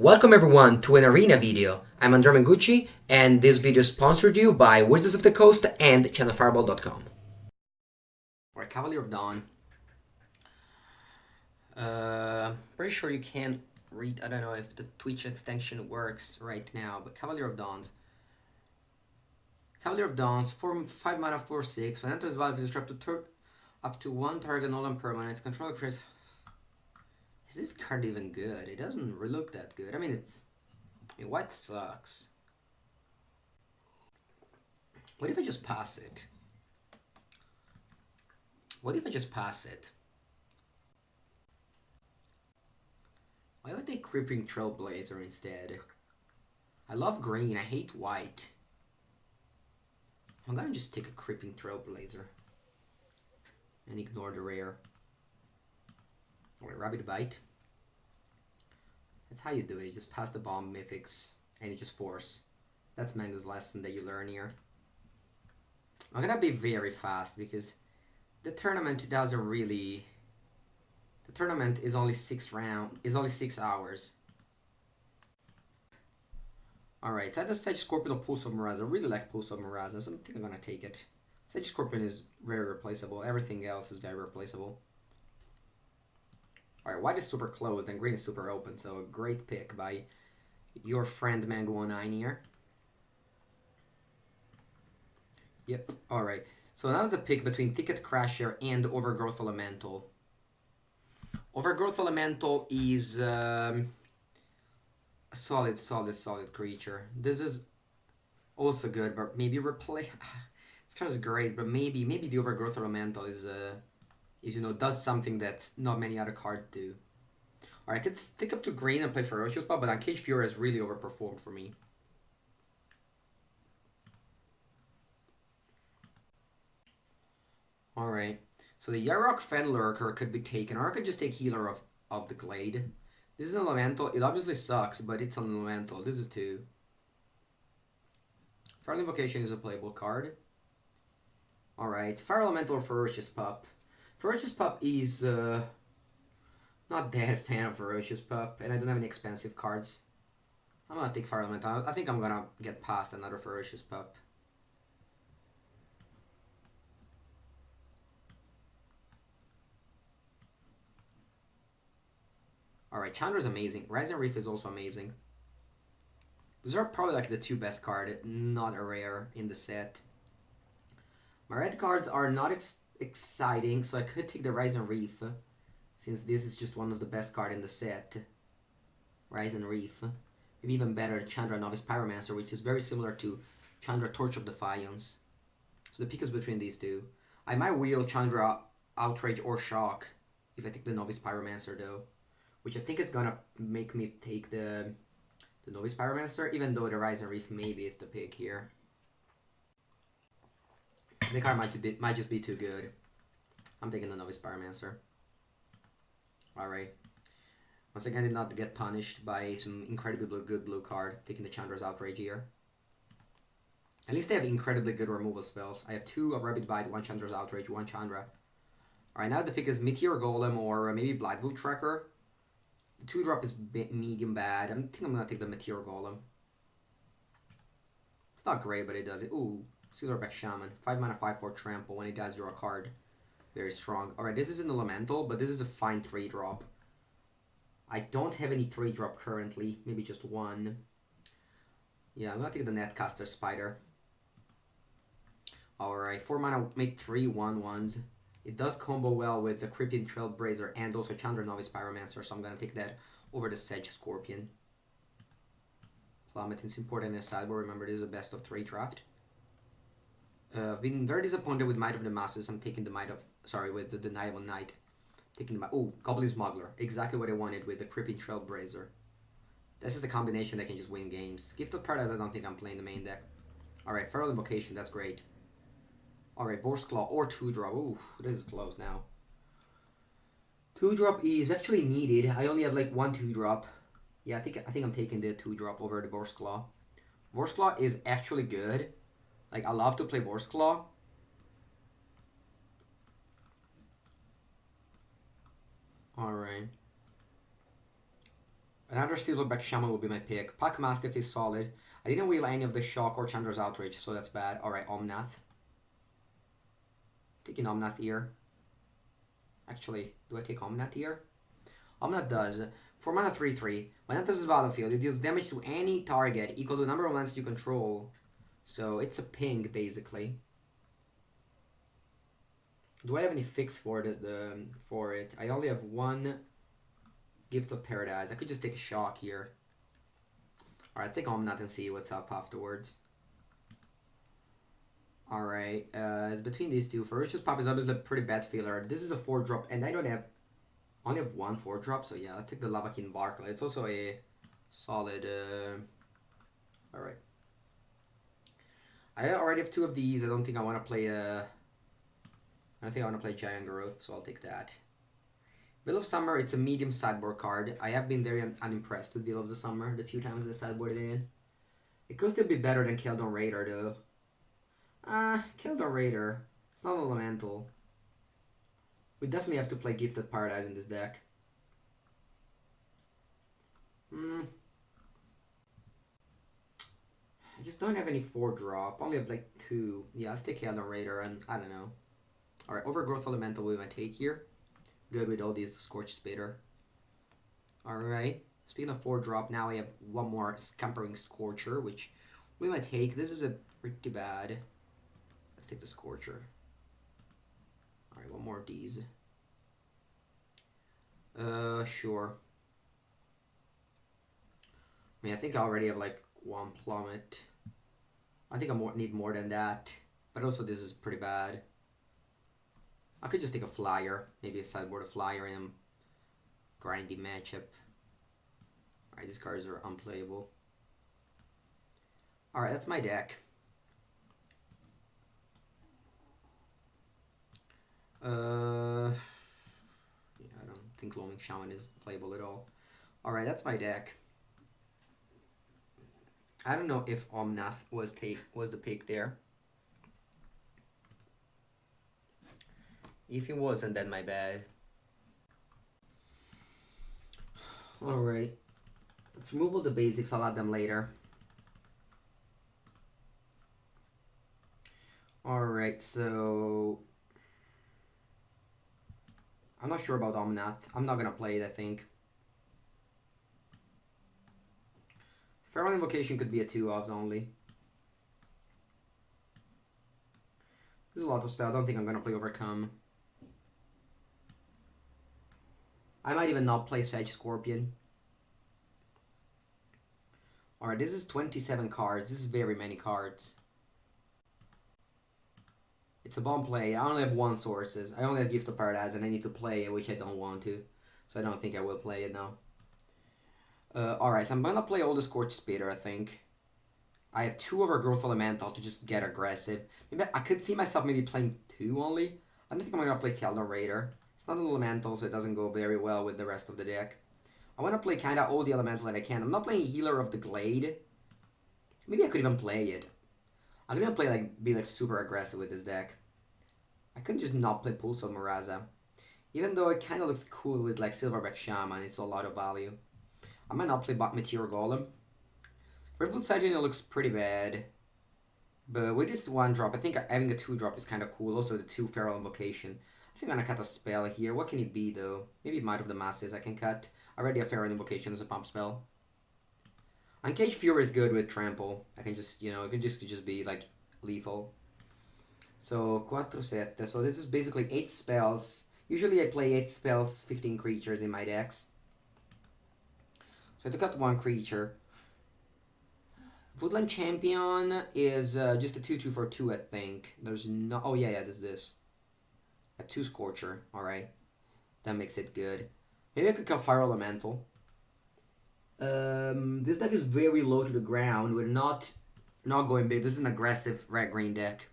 Welcome everyone to an arena video. I'm Andrea Mengucci, and this video is sponsored you by Wizards of the Coast and channelfireball.com. Alright, Cavalier of Dawn. Pretty sure you can't read, I don't know if the Twitch extension works right now, but Cavalier of Dawns. Cavalier of Dawns, 5 mana, 4/6. When enters the battlefield, is dropped to up to one target, non-permanent. Controller creates. Is this card even good? It doesn't really look that good. I mean, white sucks. What if I just pass it? What if I just pass it? Why would I take Creeping Trailblazer instead? I love green, I hate white. I'm gonna just take a Creeping Trailblazer and ignore the rare. Alright, Rabbit Bite. That's how you do it. You just pass the bomb mythics and you just force. That's Mango's lesson that you learn here. I'm gonna be very fast because the tournament doesn't really. The tournament is only 6 hours. Alright, so I just Sage Scorpion or Pulse of Miraz. I really like Pulse of Miraz, so I think I'm gonna take it. Sage Scorpion is very replaceable. Everything else is very replaceable. Alright, white is super closed and green is super open, so a great pick by your friend Mango19 here. Yep, alright. So now it's a pick between Ticket Crasher and Overgrowth Elemental. Overgrowth Elemental is a solid creature. This is also good, but maybe replay. This card is great, but maybe the Overgrowth Elemental is does something that not many other cards do. Alright, I could stick up to green and play Ferocious Pup, but Uncaged Fury has really overperformed for me. Alright, so the Yarok Fenlurker could be taken, or I could just take Healer of the Glade. This is an Elemental. It obviously sucks, but it's an Elemental. This is 2. Feral Invocation is a playable card. Alright, Fire Elemental or Ferocious Pup. Ferocious Pup is not that a fan of Ferocious Pup, and I don't have any expensive cards. I'm gonna take Fire Elemental. I think I'm gonna get past another Ferocious Pup. Alright, Chandra's amazing. Rising Reef is also amazing. These are probably like the 2 best cards, not a rare in the set. My red cards are not exciting, so I could take the Rising Reef, since this is just one of the best cards in the set. Rising Reef. Maybe even better than Chandra Novice Pyromancer, which is very similar to Chandra Torch of Defiance. So the pick is between these 2. I might wheel Chandra Outrage or Shock if I take the Novice Pyromancer though. Which I think is gonna make me take the Novice Pyromancer, even though the Rising Reef maybe is the pick here. The card might just be too good. I'm taking the Novice Pyromancer. Alright. Once again, did not get punished by some incredibly good blue card. Taking the Chandra's Outrage here. At least they have incredibly good removal spells. I have 2 of Rabbit Bite, 1 Chandra's Outrage, 1 Chandra. Alright, now the pick is Meteor Golem or maybe Blackwood Tracker. The 2-drop is medium bad. I think I'm gonna take the Meteor Golem. It's not great, but it does it. Ooh. Silverback Shaman. 5 mana, 5/4 trample. When it dies, draw a card. Very strong. Alright, this is an elemental, but this is a fine 3-drop. I don't have any 3-drop currently. Maybe just 1. Yeah, I'm gonna take the Netcaster Spider. Alright, 4 mana, make 3 1/1s. It does combo well with the Creeping Trailblazer and also Chandra Novice Pyromancer, so I'm gonna take that over the Sage Scorpion. Plummet is important in the sideboard. Remember, this is a best of 3 draft. I've been very disappointed with Might of the Masses. I'm taking the with the Deniable Knight. Taking the Goblin Smuggler. Exactly what I wanted with the Creeping Trailblazer. This is the combination that can just win games. Gift of Paradise, I don't think I'm playing the main deck. Alright, Feral Invocation, that's great. Alright, Boar's Claw or 2-drop. Ooh, this is close now. 2-drop is actually needed. I only have like 1 2-drop. Yeah, I think I'm taking the 2-drop over the Boar's Claw. Boar's Claw is actually good. Like, I love to play Boar's Claw. Alright. Another Silverback Shaman will be my pick. Pack Mastiff is solid. I didn't wheel any of the Shock or Chandra's Outrage, so that's bad. Alright, Omnath. Taking Omnath here. Actually, do I take Omnath here? Omnath does. 4 mana 3/3. When enters the battlefield, it deals damage to any target equal to the number of lands you control. So it's a ping, basically. Do I have any fix for for it? I only have one Gift of Paradise. I could just take a Shock here. Alright, take Omnath and see what's up afterwards. Alright, it's between these two. Ferocious Pop is obviously a pretty bad filler. This is a 4-drop, and I only have one 4-drop, so yeah, I'll take the Lava King Barkley. It's also a solid, alright. I already have 2 of these. I don't think I want to play, I don't think I want to play Giant Growth, so I'll take that. Veil of Summer, it's a medium sideboard card. I have been very unimpressed with Veil of the Summer the few times I sideboarded it in. It could still be better than Keldon Raider, though. Keldon Raider. It's not elemental. We definitely have to play Gifted Paradise in this deck. I just don't have any 4-drop. Only have like 2. Yeah, let's take Keldon Raider and I don't know. Alright, Overgrowth Elemental we might take here. Good with all these Scorch Spitter. Alright. Speaking of 4-drop, now I have one more Scampering Scorcher, which we might take. This is a pretty bad. Let's take the Scorcher. Alright, one more of these. Sure. I mean, I think I already have like 1 Plummet. I think I need more than that. But also this is pretty bad. I could just take a Flyer. Maybe a sideboard a Flyer and grindy matchup. Alright, these cards are unplayable. Alright, that's my deck. Yeah, I don't think Gloaming Shaman is playable at all. Alright, that's my deck. I don't know if Omnath was the pick there. If it wasn't, then my bad. Alright. Let's remove all the basics, I'll add them later. Alright, so I'm not sure about Omnath. I'm not gonna play it, I think. Feral Invocation could be a 2-ofs only. This is a lot of spell. I don't think I'm gonna play Overcome. I might even not play Sedge Scorpion. Alright, this is 27 cards. This is very many cards. It's a bomb play. I only have 1 sources. I only have Gift of Paradise and I need to play it, which I don't want to. So I don't think I will play it now. Alright, so I'm gonna play all the Scorch Spitter, I think. I have 2 Overgrowth Elemental to just get aggressive. Maybe I could see myself maybe playing 2 only. I don't think I'm gonna play Keldon Raider. It's not an elemental, so it doesn't go very well with the rest of the deck. I want to play kind of all the elemental that I can. I'm not playing Healer of the Glade. Maybe I could even play it. I could even play be super aggressive with this deck. I couldn't just not play Pulse of Maraza. Even though it kind of looks cool with Silverback Shaman, it's a lot of value. I might not play Meteor Golem. Ripple Sighting looks pretty bad. But with this 1-drop, I think having a 2-drop is kind of cool. Also the 2 Feral Invocation. I think I'm gonna cut a spell here. What can it be though? Maybe Might of the Masses I can cut. I already have Feral Invocation as a pump spell. Uncaged Fury is good with Trample. I can just, it could just be lethal. So 4-7. So this is basically 8 spells. Usually I play 8 spells, 15 creatures in my decks. So I took out 1 creature. Woodland Champion is just a 2/2 for 2, I think. There's no. Oh yeah, there's this. A 2 Scorcher. Alright. That makes it good. Maybe I could cut Fire Elemental. This deck is very low to the ground. We're not going big. This is an aggressive red-green deck.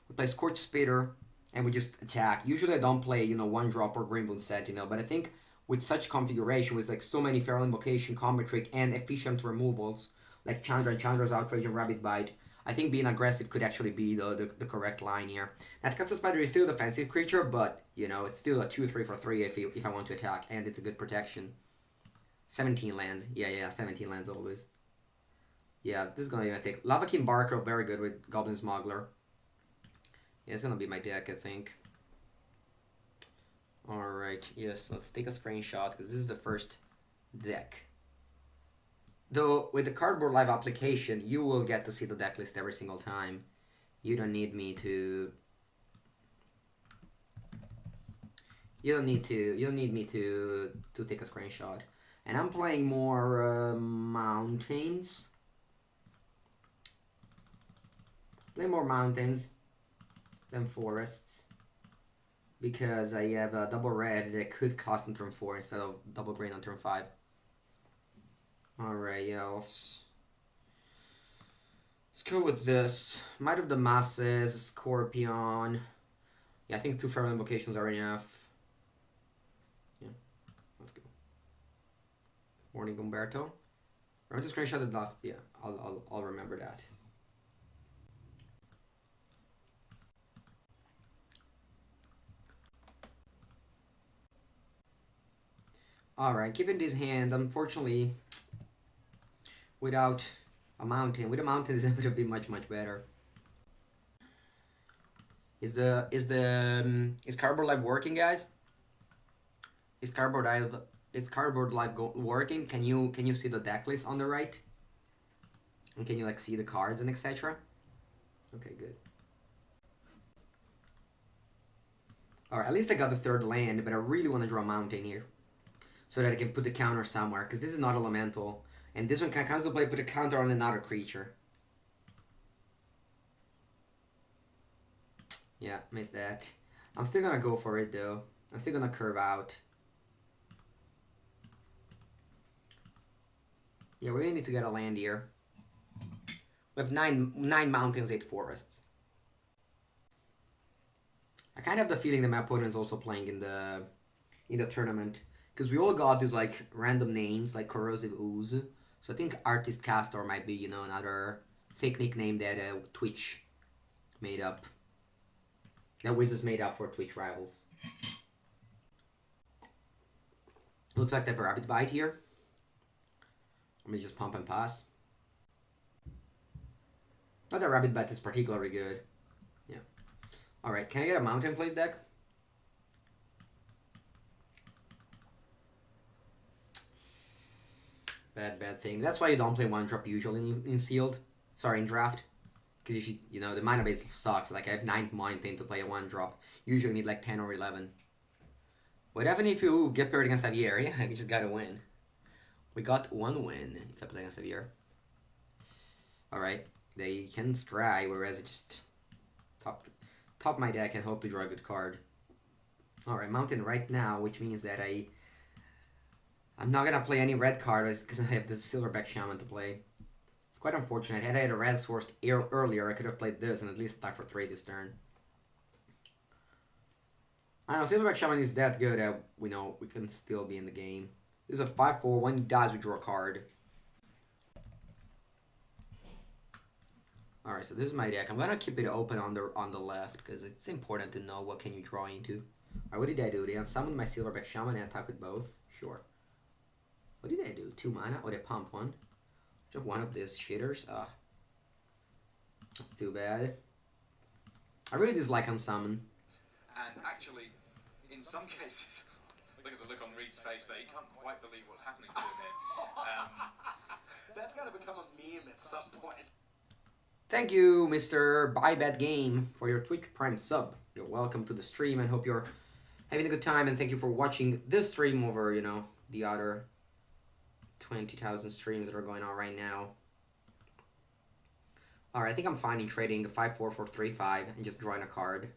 We play Scorch Spitter and we just attack. Usually I don't play, 1-drop or Greenwood Sentinel, but I think with such configuration, with so many Feral Invocation, Combat Trick, and efficient removals, like Chandra and Chandra's Outrage and Rabbit Bite, I think being aggressive could actually be the correct line here. That Castle Spider is still a defensive creature, but, it's still a 2/3 for 3 if I want to attack, and it's a good protection. 17 lands. Yeah, 17 lands always. Yeah, this is gonna be my take. Lava King Barker, very good with Goblin Smuggler. Yeah, it's gonna be my deck, I think. Alright, yes, let's take a screenshot, because this is the first deck. Though, with the Cardboard Live application, you will get to see the deck list every single time. You don't need me to... You don't need me to take a screenshot. And I'm playing more mountains. Play more mountains than forests. Because I have a double red that could cost on turn 4 instead of double green on turn 5. Alright, yeah, let's go with this. Might of the Masses, Scorpion. Yeah, I think 2 Feral Invocations are enough. Yeah, let's go. Warning Umberto. Remember to screenshot the last. Yeah, I'll remember that. Alright, keeping this hand, unfortunately, without a mountain. With a mountain, it would be much better. Is Cardboard Live working, guys? Is Cardboard Live working? Can you see the deck list on the right? And can you like see the cards and etc.? Okay, good. Alright, at least I got the third land, but I really want to draw a mountain here. So that I can put the counter somewhere, because this is not elemental. And this one can constantly put a counter on another creature. Yeah, missed that. I'm still gonna go for it though. I'm still gonna curve out. Yeah, we really need to get a land here. We have nine mountains, 8 forests. I kind of have the feeling that my opponent is also playing in the tournament. Because we all got these like random names like Corrosive Ooze. So I think Artist Castor might be, you know, another fake nickname that Twitch made up. That Wizards made up for Twitch rivals. Looks like they have a Rabbit Bite here. Let me just pump and pass. Not that Rabbit Bite is particularly good. Yeah. Alright, can I get a Mountain Place deck? Bad thing. That's why you don't play 1-drop usually in sealed. Sorry, in draft. Because you know, the mana base sucks. Like, I have 9 Mountain to play a 1-drop. Usually need like 10 or 11. But even if you get paired against Xavier, yeah, you just gotta win. We got 1 win if I play against Xavier. Alright. They can scry, whereas I just top my deck and hope to draw a good card. Alright, Mountain right now, which means that I'm not gonna play any red cards because I have this Silverback Shaman to play. It's quite unfortunate. Had I had a red source earlier, I could have played this and at least attack for 3 this turn. I don't know, Silverback Shaman is that good that we know we can still be in the game. This is a 5/4. When he dies, we draw a card. Alright, so this is my deck. I'm gonna keep it open on the left because it's important to know what can you draw into. Alright, what did I do? Did I summon my Silverback Shaman and attack with both? Sure. What did I do? 2 mana? Oh, they pumped 1. Just one of these shitters. Ah. That's too bad. I really dislike unsummon. And actually, in some cases, look at the look on Reed's face there. He can't quite believe what's happening to him here. That's going to become a meme at some point. Thank you, Mr. BuyBadGame, for your Twitch Prime sub. You're welcome to the stream and hope you're having a good time. And thank you for watching this stream over, you know, the other 20,000 streams that are going on right now. Alright, I think I'm fine in trading a 5/4 for 3/5 and just drawing a card.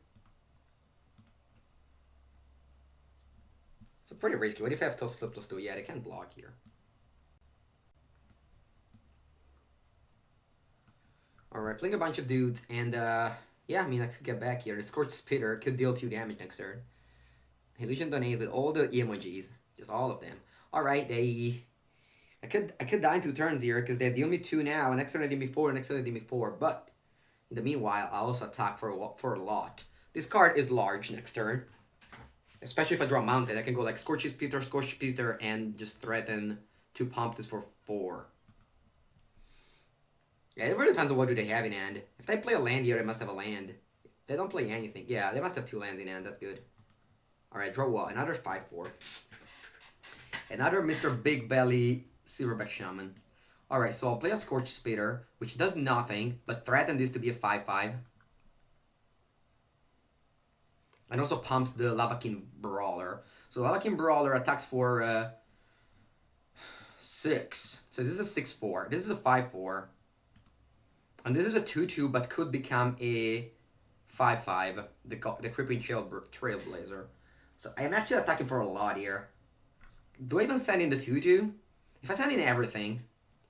It's pretty risky. What if I have Toast Flip +2? Yeah, they can't block here. Alright, playing a bunch of dudes, and yeah, I mean, I could get back here. The Scorched Spitter could deal 2 damage next turn. Illusion Donate with all the emojis. Just all of them. Alright, I could die in 2 turns here, because they deal me 2 now, and next turn they deal me 4, and next turn they deal me 4, but in the meanwhile, I also attack for a lot. This card is large next turn. Especially if I draw a Mountain, I can go like Scorched Spitter, and just threaten to pump this for 4. Yeah, it really depends on what do they have in hand. If they play a land here, they must have a land. If they don't play anything. Yeah, they must have 2 lands in hand. That's good. Alright, draw what? Another 5/4. Another Mr. Big Belly Silverback Shaman. Alright, so I'll play a Scorch Spitter, which does nothing, but threaten this to be a 5/5. And also pumps the Lava King Brawler. So Lava King Brawler attacks for 6. So this is a 6/4. This is a 5/4. And this is a 2/2, but could become a 5/5. The Creeping Trailblazer. So I am actually attacking for a lot here. Do I even send in the 2/2? If I send in everything,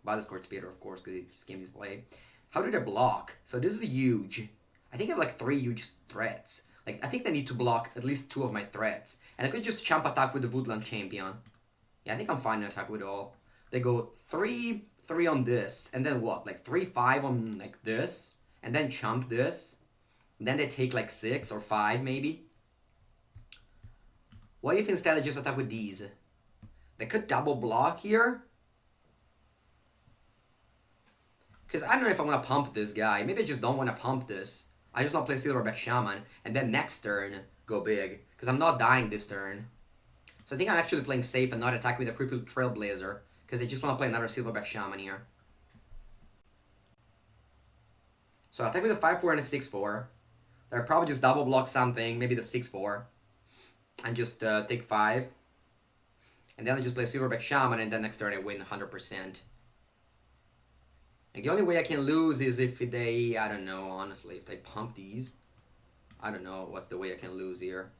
by the Scorch Speeder, of course, because it just came into play. How did I block? So this is huge. I think I have like 3 huge threats. Like, I think they need to block at least 2 of my threats. And I could just champ attack with the Woodland Champion. Yeah, I think I'm fine to attack with all. They go 3 on this, and then what? Like 3/5 on like this, and then chump this. Then they take like 6 or 5 maybe. What if instead I just attack with these? They could double block here. Because I don't know if I want to pump this guy. Maybe I just don't want to pump this. I just want to play Silverback Shaman, and then next turn go big. Because I'm not dying this turn. So I think I'm actually playing safe and not attacking with a Crippled Trailblazer. Because I just want to play another Silverback Shaman here. So I attack with a 5/4 and a 6/4. They'll probably just double block something, maybe the 6/4. And just take 5. And then I just play Silverback Shaman, and then next turn I win 100%. Like, the only way I can lose is if they, I don't know, honestly, if they pump these. I don't know what's the way I can lose here.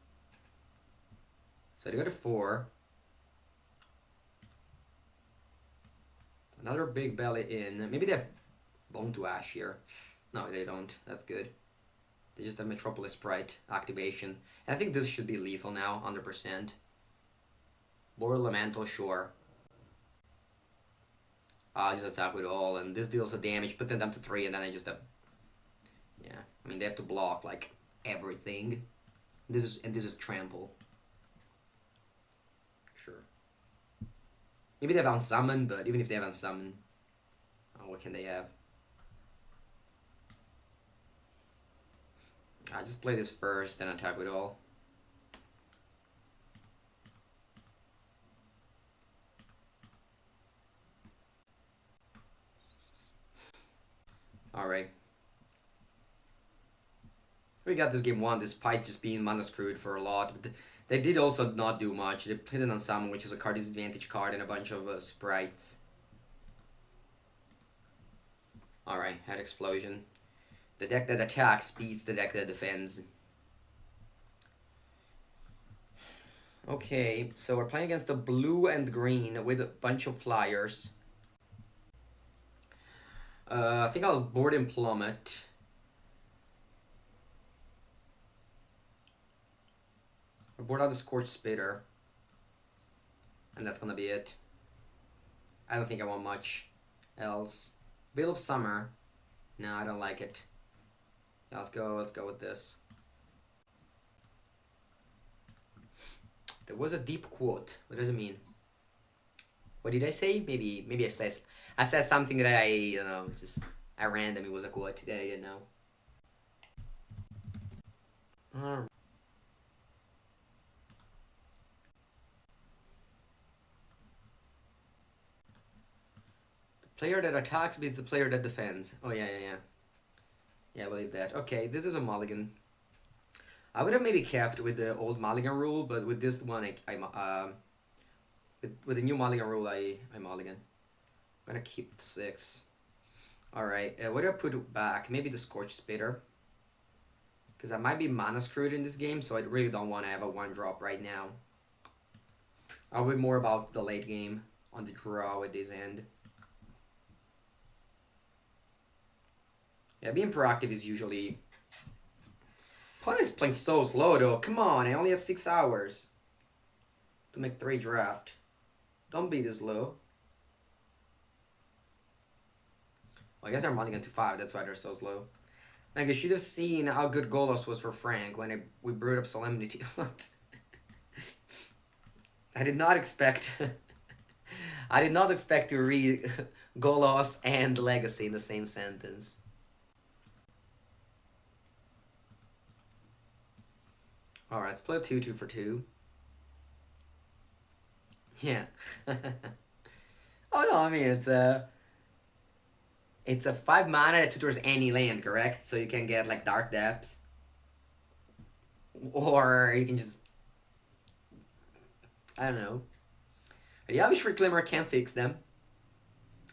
So they go to 4. Another Big Belly in. Maybe they have Bone to Ash here. No, they don't. That's good. They just have Metropolis Sprite activation. And I think this should be lethal now, 100%. Boreal Elemental, sure. I'll just attack with all, and this deals the damage, put them down to 3, and then I just have... Yeah, I mean, they have to block, like, everything. This is Trample. Sure. Maybe they have Unsummon, but even if they have Unsummon, what can they have? I'll just play this first, then attack with all. Alright. We got this game 1 despite just being mana screwed for a lot. But they did also not do much. They played an Unsummon, which is a card disadvantage card, and a bunch of sprites. Alright, Head Explosion. The deck that attacks beats the deck that defends. Okay, so we're playing against the blue and green with a bunch of flyers. I think I'll board and plummet. I'll board out the Scorch Spitter. And that's gonna be it. I don't think I want much else. Veil of Summer. No, I don't like it. Yeah, let's go with this. There was a deep quote. What does it mean? What did I say? Maybe I said something that I randomly was a quote that I didn't know. The player that attacks beats the player that defends. Oh yeah. Yeah, I believe that. Okay, this is a mulligan. I would have maybe kept with the old mulligan rule, but with this one, with the new mulligan rule, I mulligan. I'm gonna keep 6. Alright, what do I put back? Maybe the Scorch Spitter. Because I might be mana screwed in this game, so I really don't want to have a 1-drop right now. I'll be more about the late game on the draw at this end. Yeah, being proactive is usually... Opponent's playing so slow though. Come on, I only have 6 hours to make 3 draft. Don't be this low. Well, I guess they're mulligan to 5, that's why they're so slow. Like, I should have seen how good Golos was for Frank when we brewed up Solemnity. I did not expect... I did not expect to read Golos and Legacy in the same sentence. Alright, split 2, 2 for 2. Yeah. Oh no, I mean it's a 5 mana that tutors any land, correct? So you can get like Dark Depths. Or you can just, I don't know. The Elvish Reclaimer can fix them.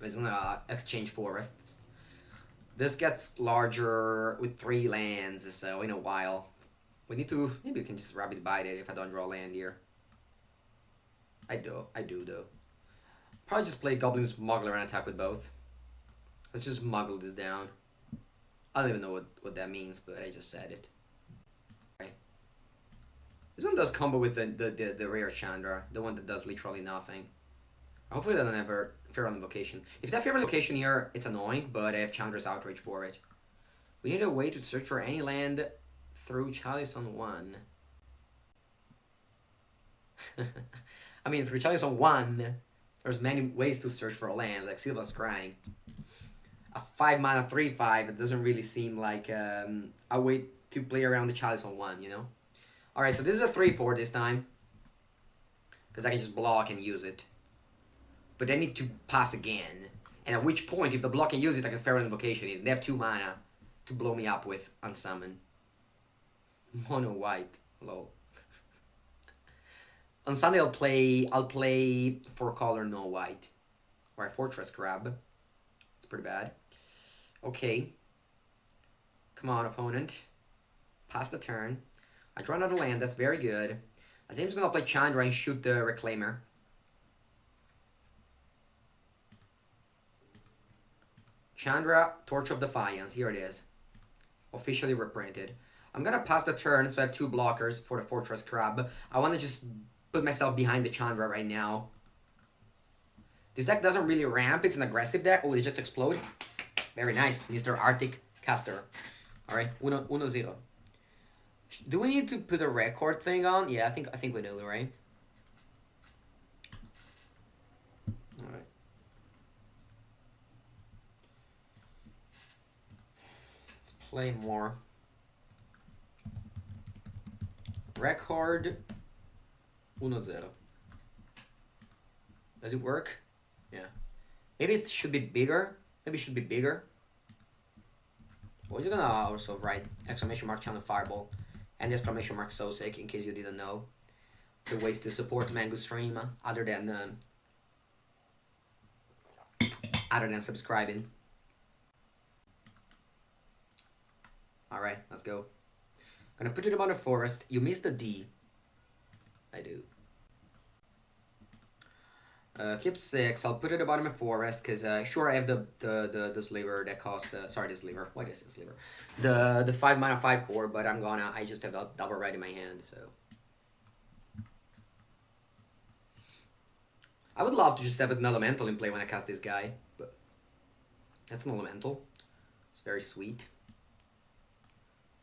It's gonna exchange forests. This gets larger with 3 lands, so in a while. We need to, maybe we can just Rapid Bite it if I don't draw land here. I do though. Probably just play Goblin Smuggler and attack with both. Let's just muggle this down. I don't even know what that means, but I just said it. Okay. This one does combo with the rare Chandra, the one that does literally nothing. Hopefully they don't have Feral Invocation. If they have Feral Invocation here, it's annoying, but I have Chandra's Outrage for it. We need a way to search for any land through Chalice on 1. I mean, through Chalice on 1, there's many ways to search for a land, like Silva's Crying. A 5 mana 3/5, it doesn't really seem like a way to play around the Chalice on 1, you know? Alright, so this is a 3/4 this time. Because I can just block and use it. But I need to pass again. And at which point, if the block can use it, I can Feral Invocation. They have 2 mana to blow me up with Unsummon. Mono white. Lol. On Sunday I'll play 4 color, no white. Or a Fortress Crab. It's pretty bad. Okay. Come on, opponent. Pass the turn. I draw another land, that's very good. I think I'm just gonna play Chandra and shoot the Reclaimer. Chandra, Torch of Defiance, here it is. Officially reprinted. I'm gonna pass the turn, so I have 2 blockers for the Fortress Crab. I wanna just put myself behind the Chandra right now. This deck doesn't really ramp, it's an aggressive deck. Oh, it just explode. Very nice, Mr. Arctic Caster. Alright, 1-0. Do we need to put a record thing on? Yeah, I think we do, right? Alright. Let's play more. Record 1-0. Does it work? Yeah. Maybe it should be bigger. Maybe it should be bigger. We're just gonna also write exclamation mark channel fireball and exclamation mark so sick in case you didn't know. The ways to support Mango stream other than subscribing. Alright, let's go. Gonna put it above the forest. You missed the D. I do. Keep 6. I'll put it at the bottom of forest because sure I have the sliver that cost sorry, the sliver. What is this sliver? The 5 mana 5/4, but I just have a double red in my hand, so I would love to just have an elemental in play when I cast this guy, but that's an elemental. It's very sweet.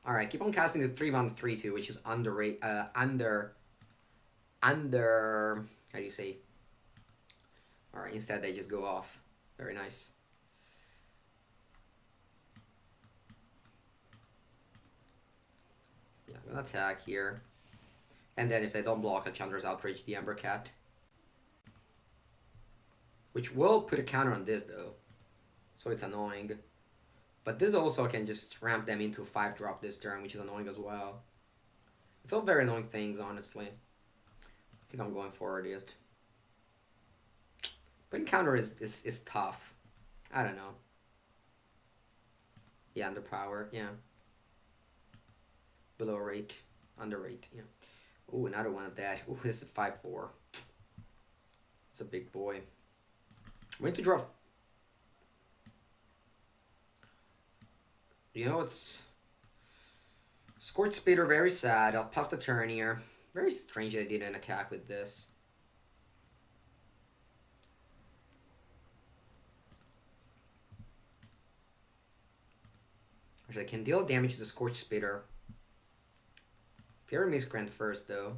Alright, keep on casting the 3/1 3/2, which is under how do you say? Alright, instead they just go off. Very nice. Yeah, I'm gonna attack here. And then if they don't block, a Chandra's Outrage the Ember Cat. Which will put a counter on this though. So it's annoying. But this also can just ramp them into 5-drop this turn, which is annoying as well. It's all very annoying things, honestly. I think I'm going for it. Putting counter is tough. I don't know. Yeah, underpower, yeah. Below rate, under rate, yeah. Ooh, another one of that. Ooh, this is 5/4. It's a big boy. We need to draw. You know, it's Scorch Speeder, very sad. I'll pass the turn here. Very strange that I didn't attack with this. Actually, I can deal damage to the Scorch Speeder. Fear Miscreant first, though.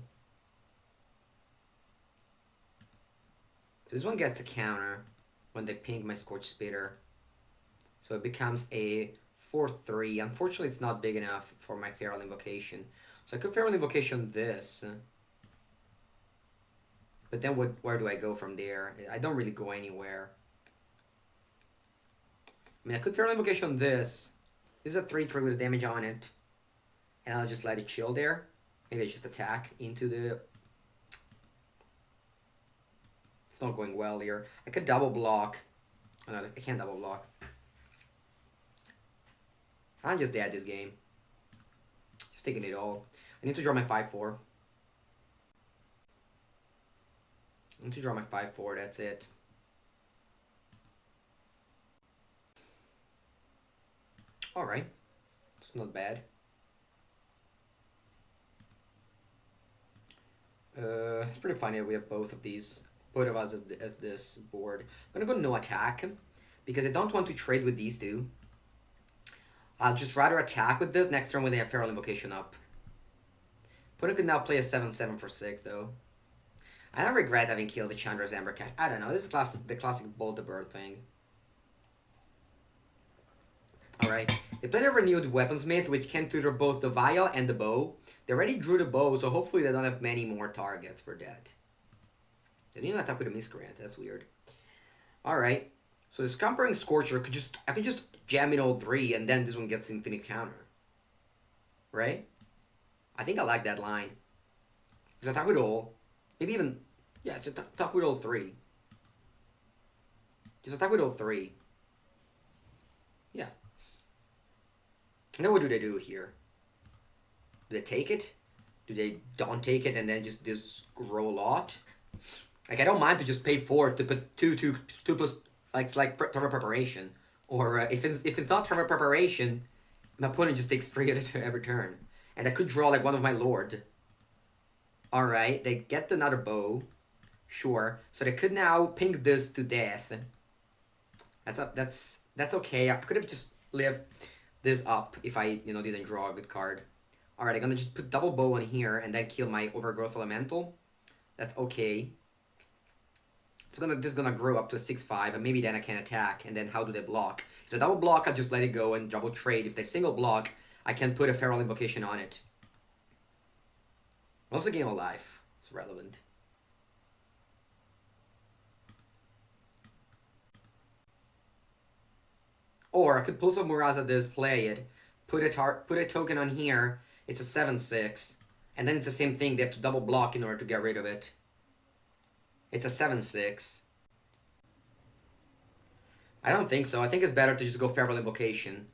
This one gets a counter when they ping my Scorch Spitter. So it becomes a 4-3. Unfortunately, it's not big enough for my Feral Invocation. So I could Feral Invocation this. But then where do I go from there? I don't really go anywhere. I mean, I could Feral Invocation this. This is a 3-3 with a damage on it. And I'll just let it chill there. Maybe I just attack into the... It's not going well here. I could double block. Oh, no, I can't double block. I'm just dead this game. Just taking it all. I need to draw my 5-4. I need to draw my 5-4, that's it. Alright. It's not bad. It's pretty funny that we have both of us at this board. I'm gonna go no attack, because I don't want to trade with these two. I'll just rather attack with this next turn when they have Feral Invocation up. Opponent could now play a 7-7 for 6, though. I don't regret having killed the Chandra's Embercat. I don't know, this is the classic Bolt the Bird thing. Alright, they played a renewed Weaponsmith, which can tutor both the Vial and the Bow. They already drew the Bow, so hopefully they don't have many more targets for that. They didn't attack with a Miscreant, that's weird. Alright, so the Scumpering Scorcher I could just jam in all 3, and then this one gets infinite counter. Right? I think I like that line. Because attack with all. Maybe even... Yeah, just attack with all 3. Just attack with all 3. Yeah. And then what do they do here? Do they take it? Do they don't take it and then just grow a lot? Like, I don't mind to just pay 4 to put 2 plus... Like, it's like Turbo Preparation. Or if it's not Turbo Preparation, my opponent just takes 3 every turn. And I could draw like one of my Lord. Alright, they get another Bow. Sure. So they could now ping this to death. That's okay. I could have just lived this up if I, didn't draw a good card. Alright, I'm gonna just put double Bow on here and then kill my Overgrowth Elemental. That's okay. This is gonna grow up to a 6-5, and maybe then I can attack, and then how do they block? If they double block, I just let it go and double trade. If they single block, I can put a Feral Invocation on it. Also gain a life. It's relevant. Or I could Pulse of Muraza this, play it, put a token on here, it's a 7-6, and then it's the same thing, they have to double block in order to get rid of it. It's a 7-6. I don't think so. I think it's better to just go Feral Invocation.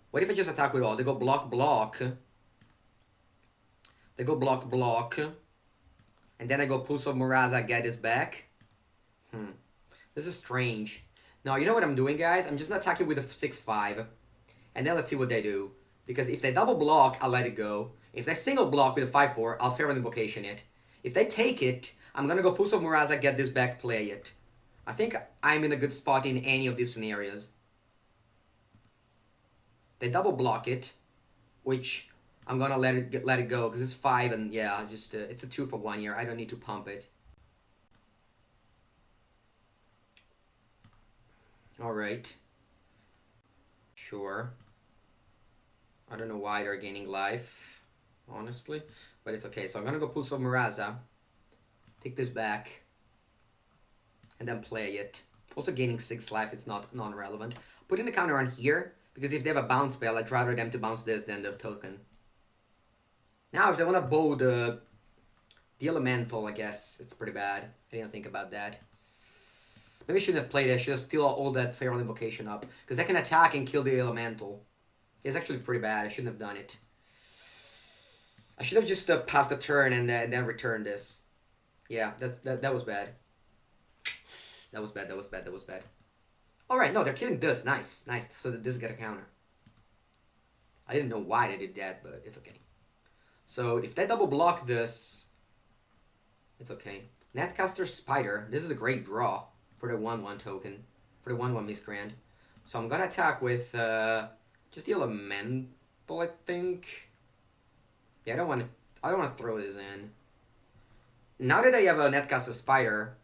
What if I just attack with all? They go block, block. They go block, block. And then I go Pulse of Muraza, get this back. This is strange. Now, you know what I'm doing, guys? I'm just attacking with a 6-5. And then let's see what they do. Because if they double block, I'll let it go. If they single block with a 5-4, I'll Feral Invocation it. If they take it, I'm gonna go Pulse of Muraza, get this back, play it. I think I'm in a good spot in any of these scenarios. They double block it, which I'm gonna let it go because it's 5 and yeah, just it's a 2 for 1 year. I don't need to pump it. All right. Sure. I don't know why they're gaining life, honestly, but it's okay. So I'm gonna go Pulse of Muraza, take this back, and then play it. Also gaining 6 life, it's not non-relevant. Put in a counter on here, because if they have a bounce spell, I'd rather them to bounce this than the token. Now, if they want to bow the elemental, I guess it's pretty bad. I didn't think about that. Maybe I shouldn't have played it. I should have still all that Feral Invocation up, because they can attack and kill the elemental. It's actually pretty bad. I shouldn't have done it. I should have just passed the turn and then returned this. Yeah, that was bad. That was bad. Alright, no, they're killing this. Nice. So that this got a counter. I didn't know why they did that, but it's okay. So if they double block this, it's okay. Netcaster Spider. This is a great draw for the 1-1 token. For the 1-1 Miscreant. So I'm gonna attack with just the Elemental, I think. Yeah, I don't want to throw this in. Now that I have a Netcaster Spider,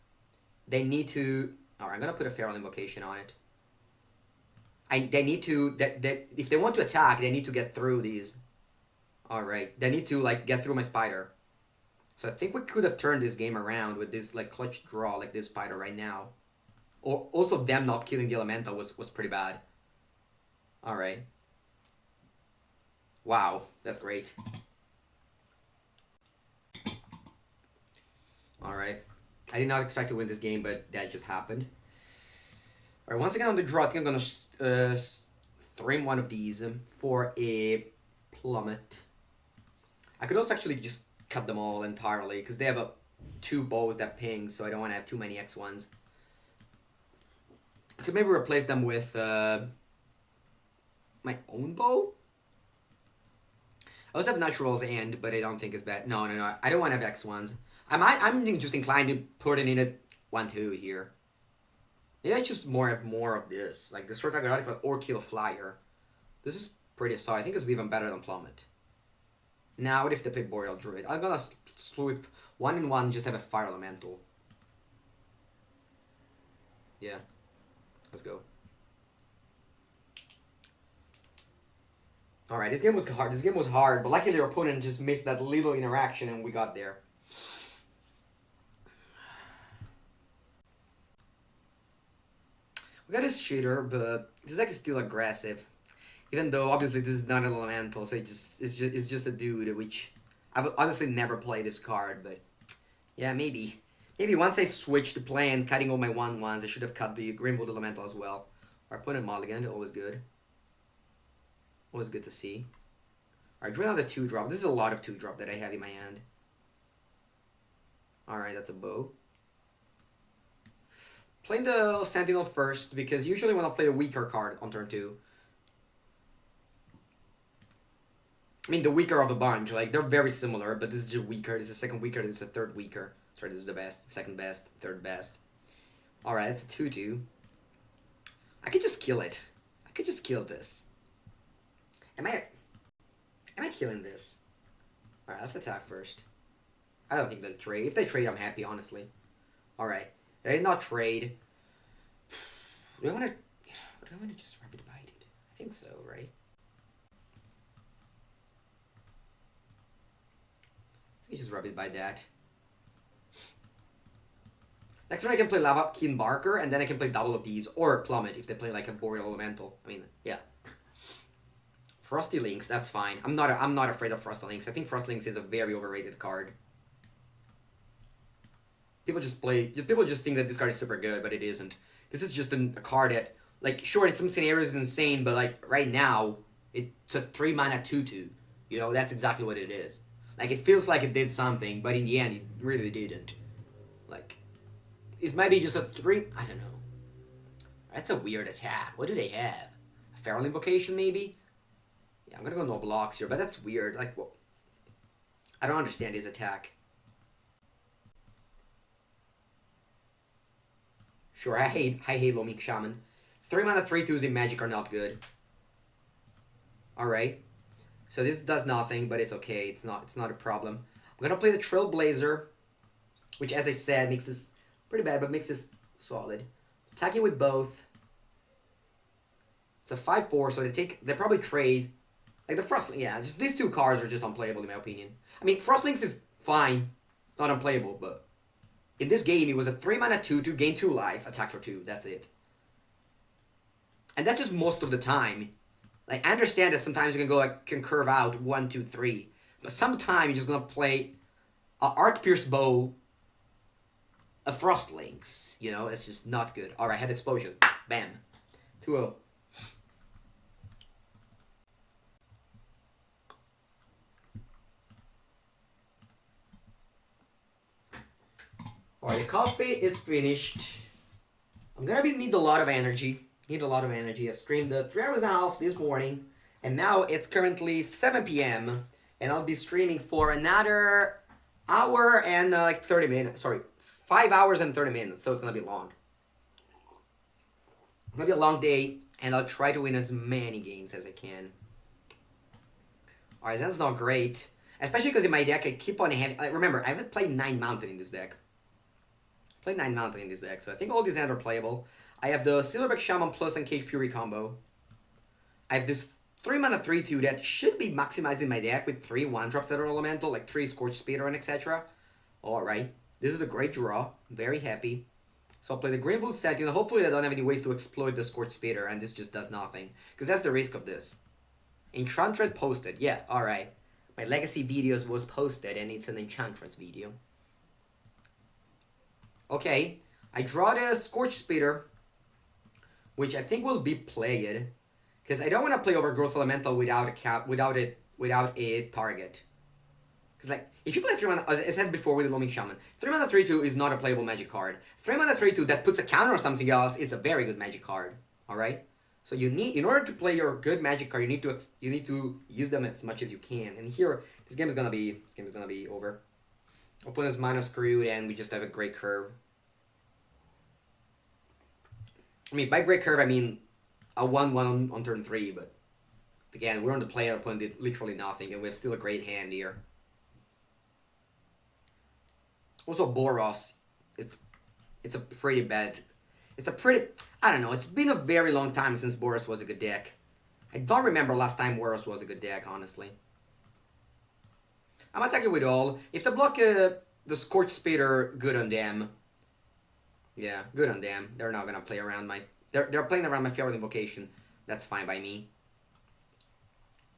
They need to. Alright, I'm gonna put a feral invocation on it. They need to. That if they want to attack, they need to get through these. Alright, they need to like get through my spider. So I think we could have turned this game around with this like clutch draw like this spider right now. Or also them not killing the elemental was pretty bad. Alright. Wow, that's great. Alright. I did not expect to win this game, but that just happened. Alright, once again on the draw, I think I'm gonna stream one of these for a plummet. I could also actually just cut them all entirely, because they have two bows that ping, so I don't want to have too many X1s. I could maybe replace them with my own bow? I also have naturals and, but I don't think it's bad. No, I don't want to have X1s. I'm just inclined to put it in a 1-2 here. Maybe I just have more of this. Like the short target artifact or kill flyer. This is pretty solid. I think it's even better than plummet. Now, what if they play Boreal Druid? I'm gonna sweep 1-1, just have a fire elemental. Yeah. Let's go. Alright, this game was hard. This game was hard, but luckily our opponent just missed that little interaction and we got there. We got this cheater, but this deck is still aggressive. Even though obviously this is not an elemental, so it's just a dude, which I've honestly never played this card, but yeah, maybe. Maybe once I switch to plan cutting all my 1-1s, I should have cut the Grimwood Elemental as well. Our opponent mulligan, always good. Always good to see. Alright, draw another 2-drop. This is a lot of 2-drop that I have in my hand. Alright, that's a bow. Playing the Sentinel first, because usually when I play a weaker card on turn 2, I mean, the weaker of a bunch. Like, they're very similar, but this is just weaker. This is second weaker. This is a third weaker. Sorry, this is the best. Second best. Third best. Alright, that's a 2-2. I could just kill it. I could just kill this. Am I killing this? Alright, let's attack first. I don't think they'll trade. If they trade, I'm happy, honestly. Alright. They did not trade. Do I want to just rapid bite it? I think so, right? You just rapid bite that. Next turn I can play Lava Keen Barker, and then I can play double of these, or Plummet if they play like a Boreal Elemental. I mean, yeah. Frosty Lynx, that's fine. I'm not afraid of Frosty Lynx. I think Frosty Lynx is a very overrated card. People just think that this card is super good, but it isn't. This is just a card that, like, sure, in some scenarios is insane, but like right now, it's a 3-mana 2/2. You know, that's exactly what it is. Like, it feels like it did something, but in the end, it really didn't. Like, it might be just a 3... I don't know. That's a weird attack. What do they have? A Feral Invocation, maybe? Yeah, I'm gonna go no blocks here, but that's weird. Like, well, I don't understand his attack. Sure, I hate Lomik Shaman. 3-mana 3/2s in Magic are not good. Alright. So this does nothing, but it's okay. It's not a problem. I'm gonna play the Trailblazer, which, as I said, makes this pretty bad, but makes this solid. Attacking with both. It's a 5/4, so they probably trade. Like the Frostlink, yeah, just these two cards are just unplayable in my opinion. I mean, Frostlinks is fine, it's not unplayable, but in this game it was a 3-mana 2/2, gain 2 life, attack for 2. That's it. And that's just most of the time. Like, I understand that sometimes you can go like can curve out 1, 2, 3, but sometimes you're just gonna play a Arc Pierce Bow, a Frostlynx. You know, it's just not good. All right, Head Explosion, bam, 2-0. Alright, the coffee is finished. I'm gonna need a lot of energy. I streamed 3 hours and a half this morning, and now it's currently 7 p.m. and I'll be streaming for another hour and like 30 minutes. Sorry, 5 hours and 30 minutes. So it's gonna be long. It's gonna be a long day, and I'll try to win as many games as I can. Alright, that's not great, especially because in my deck I keep on having. Like, remember, I haven't played 9 Mountain in this deck. Play 9 Mountain in this deck, so I think all these hands are playable. I have the Silverback Shaman plus Uncaged Fury combo. I have this 3 mana 3/2 that should be maximized in my deck with 3 1-drops that are elemental, like 3 Scorch Speeder and etc. Alright, this is a great draw. Very happy. So I'll play the Greenwood Sentinel. Hopefully I don't have any ways to exploit the Scorch Speeder and this just does nothing. Because that's the risk of this. Enchantress posted. Yeah, alright. My Legacy videos was posted and it's an Enchantress video. Okay, I draw the Scorch Speeder, which I think will be played. Because I don't want to play Overgrowth Elemental without a target. Because like, if you play 3 mana, as I said before with the Looming Shaman, 3 mana 3/2 is not a playable magic card. 3 mana 3/2 that puts a counter or something else is a very good magic card. Alright? So you need, in order to play your good magic card, you need to use them as much as you can. And here, this game is gonna be over. Opponent's mana screwed and we just have a great curve. I mean, by great curve I mean a 1/1 on turn 3, but again, we're on the play and opponent did literally nothing, and we have still a great hand here. Also, Boros, it's a pretty bad. I don't know. It's been a very long time since Boros was a good deck. I don't remember last time Boros was a good deck, honestly. I'm attacking with all. If they block the Scorch Speeder, good on them. Yeah, good on them. They're not gonna play around my. They're playing around my Feral Invocation. That's fine by me.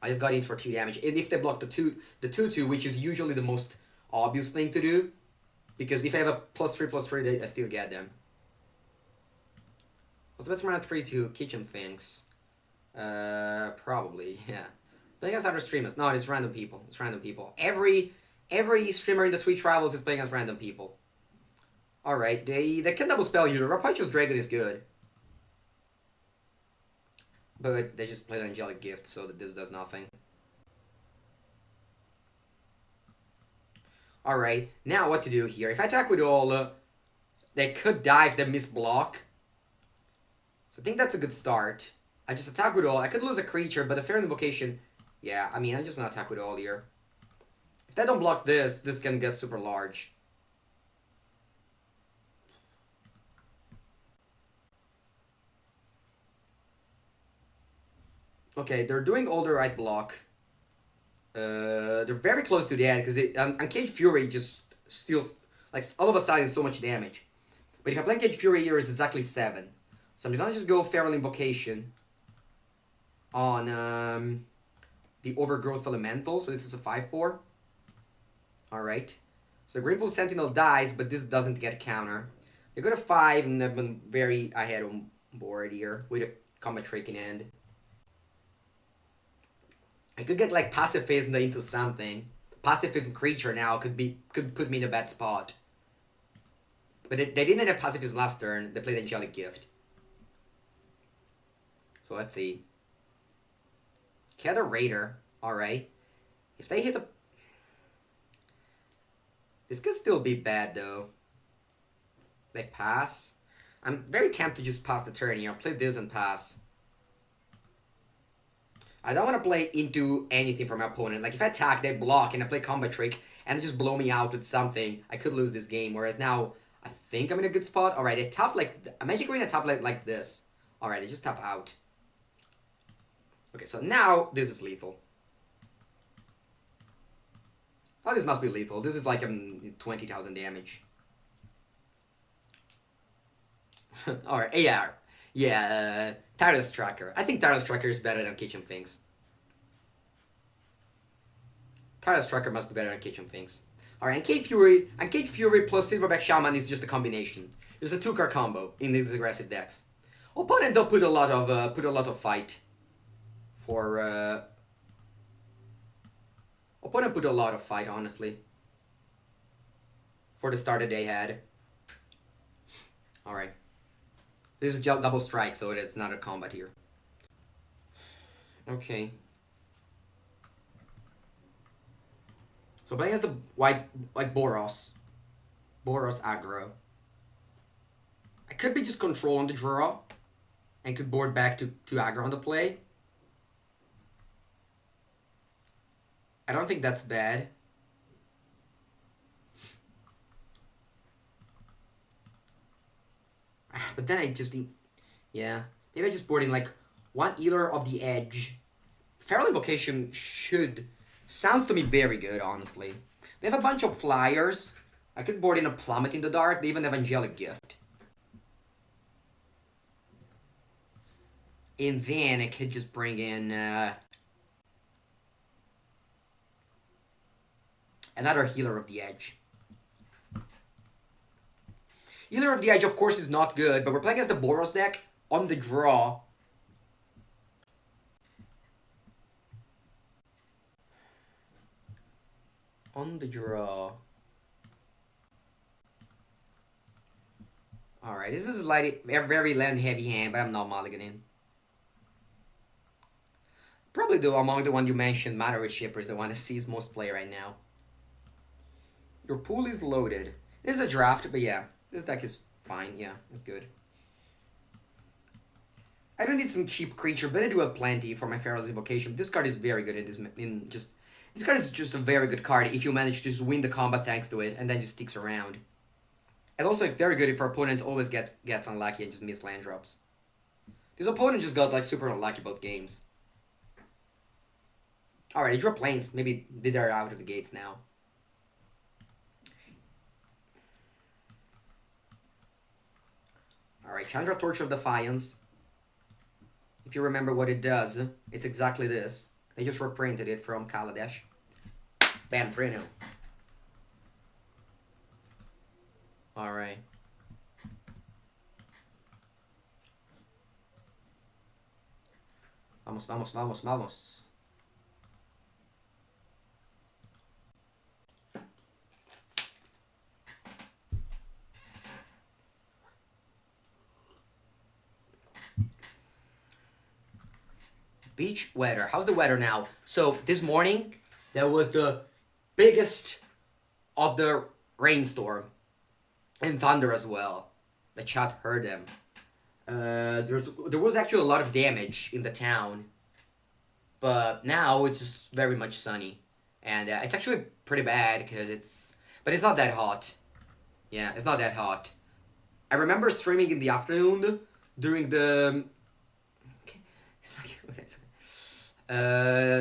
I just got in for 2 damage. And if they block the 2/2, which is usually the most obvious thing to do, because if I have a +3/+3, I still get them. What's the best mana 3/2? Kitchen Sphinx. Probably, yeah. Playing against other streamers. No, it's random people. It's random people. Every streamer in the Twitch Travels is playing as random people. Alright, they can double spell here. Rapacious Dragon is good. But they just played Angelic Gift, so that this does nothing. Alright, now what to do here. If I attack with all, they could die if they miss block. So I think that's a good start. I just attack with all. I could lose a creature, but the Feral Invocation... Yeah, I mean, I'm just gonna attack with all here. If they don't block this, this can get super large. Okay, they're doing all the right block. They're very close to the end because Uncaged Fury just steals, like, all of a sudden so much damage. But if I play Uncaged Fury here, it's exactly 7. So I'm gonna just go Feral Invocation on the Overgrowth Elemental. So this is a 5/4. Alright. So the Grateful Sentinel dies, but this doesn't get a counter. They go to 5, and I've been very ahead on board here with a Combat Trick in end. I could get like Pacifism into something. Pacifism creature now could put me in a bad spot. But they didn't have Pacifism last turn. They played Angelic Gift. So let's see. Cat a Raider. Alright. If they hit a... This could still be bad though. They pass. I'm very tempted to just pass the turn here. I'll play this and pass. I don't want to play into anything from my opponent. Like, if I attack, they block, and I play Combat Trick, and they just blow me out with something, I could lose this game. Whereas now, I think I'm in a good spot. Alright, I tap like... A Magic Arena tap like this. Alright, I just tap out. Okay, so now, this is lethal. Oh, this must be lethal. This is like 20,000 damage. Alright, AR. Yeah, Tireless Tracker. I think Tireless Tracker is better than Kitchen Finks. Tireless Tracker must be better than Kitchen Finks. Alright, Uncaged Fury plus Silverback Shaman is just a combination. It's a 2-card combo in these aggressive decks. Opponent don't put a lot of fight for opponent put a lot of fight, honestly, for the start that they had. Alright. This is double strike, so it's not a combat here. Okay. So playing as the white, like Boros. Boros aggro. I could be just control on the draw. And could board back to aggro on the play. I don't think that's bad. But then I just need... Yeah. Maybe I just board in like one Healer of the Edge. Feral Invocation should... Sounds to me very good, honestly. They have a bunch of flyers. I could board in a Plummet in the Dark. They even have Angelic Gift. And then I could just bring in... another Healer of the Edge. Healer of the Edge, of course, is not good, but we're playing against the Boros deck on the draw. On the draw. Alright, this is a very land-heavy hand, but I'm not mulliganing. Probably though, among the one you mentioned, Mana Worshipper is the one that sees most play right now. Your pool is loaded. This is a draft, but yeah. This deck is fine, yeah, it's good. I don't need some cheap creature, but I do have plenty for my Feral's Invocation. This card is very good this card is just a very good card if you manage to just win the combat thanks to it, and then just sticks around. And also very good if our opponent always gets unlucky and just miss land drops. This opponent just got like super unlucky both games. Alright, they drew planes. Maybe they're out of the gates now. Alright, Chandra Torch of Defiance. If you remember what it does, it's exactly this. They just reprinted it from Kaladesh. Bam, 3-0. Alright. Vamos, vamos, vamos, vamos. Beach weather. How's the weather now? So this morning, there was the biggest of the rainstorm. And thunder as well. The chat heard them. There was actually a lot of damage in the town. But now it's just very much sunny. And it's actually pretty bad because it's... But it's not that hot. Yeah, it's not that hot. I remember streaming in the afternoon during the... Okay, it's okay.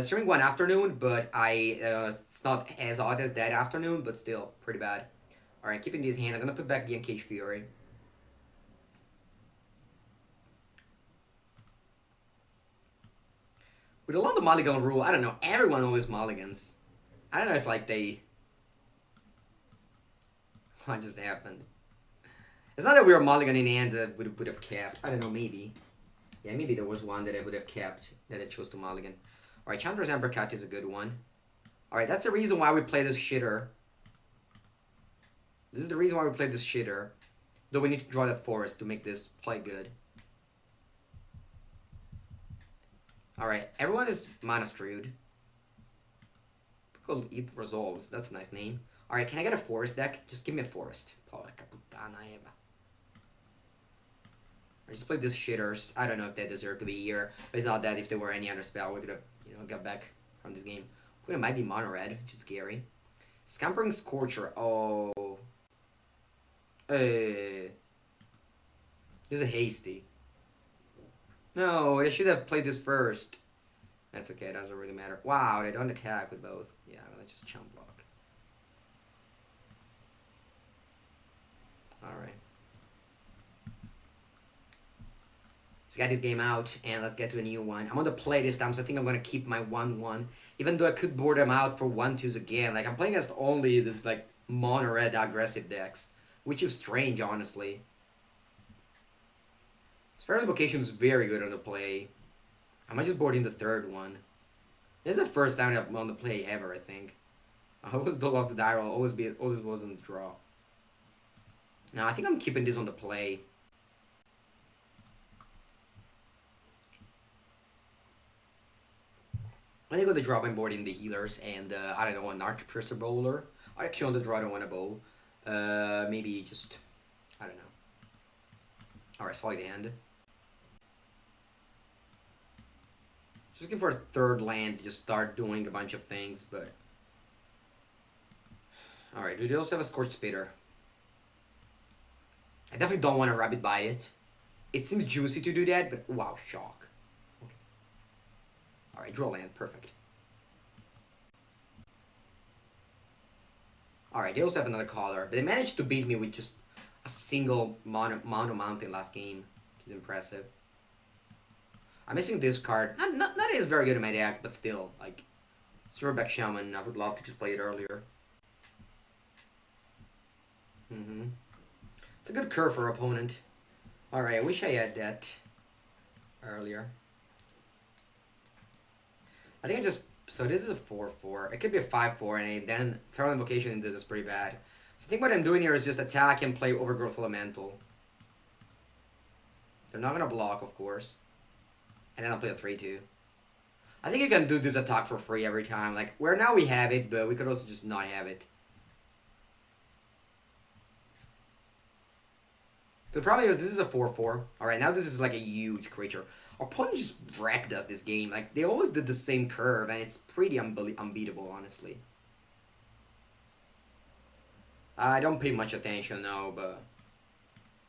Streaming one afternoon, but it's not as hot as that afternoon, but still pretty bad. Alright, keeping this hand, I'm gonna put back the Uncaged Fury. With a lot of mulligan rule, I don't know, everyone always mulligans. I don't know if like they... What just happened? It's not that we were mulliganing and that would have kept. I don't know, maybe. Yeah, maybe there was one that I would have kept, that I chose to mulligan. Alright, Chandra's Emperor Cut is a good one. Alright, that's the reason why we play this shitter. This is the reason why we play this shitter. Though we need to draw that forest to make this play good. Alright, everyone is mana strewed. Called It Resolves, that's a nice name. Alright, can I get a forest deck? Just give me a forest. Porca puttana Eva. I just played this shitters. I don't know if they deserve to be here. But it's not that if there were any other spell, we could have, got back from this game. It might be mono red, which is scary. Scampering Scorcher. Oh. This is a hasty. No, I should have played this first. That's okay, it doesn't really matter. Wow, they don't attack with both. Yeah, let's just chump block. Alright. Let's get this game out, and let's get to a new one. I'm on the play this time, so I think I'm going to keep my 1-1. Even though I could board them out for 1-2s again. Like, I'm playing against only this, like, mono-red aggressive decks. Which is strange, honestly. Feral Invocation is very good on the play. I might just board in the third one. This is the first time I'm on the play ever, I think. I always lost the die roll, always was on the draw. Now, I think I'm keeping this on the play. I think on the draw I'm boarding the healers and, I don't know, an Archpiercer Bowler. Actually, on the draw I don't want a bowl. Maybe just, I don't know. Alright, Solid Hand. Just looking for a third land to just start doing a bunch of things, but... Alright, do they also have a Scorched Spitter? I definitely don't want to rabbit bite it. It seems juicy to do that, but wow, shock. Okay. Alright, draw land, perfect. Alright, they also have another color, but they managed to beat me with just a single mono mountain last game, which is impressive. I'm missing this card. Not as very good in my deck, but still, like, Silverback Shaman, I would love to just play it earlier. It's a good curve for opponent. Alright, I wish I had that earlier. I think I just... So this is a 4-4. It could be a 5-4, and then Feral Invocation in this is pretty bad. So I think what I'm doing here is just attack and play Overgrowth Elemental. They're not going to block, of course. And then I'll play a 3-2. I think you can do this attack for free every time. Like, where now we have it, but we could also just not have it. The problem is this is a 4-4. Alright, now this is like a huge creature. Our opponent just wrecked us this game. Like, they always did the same curve, and it's pretty unbeatable, honestly. I don't pay much attention now, but...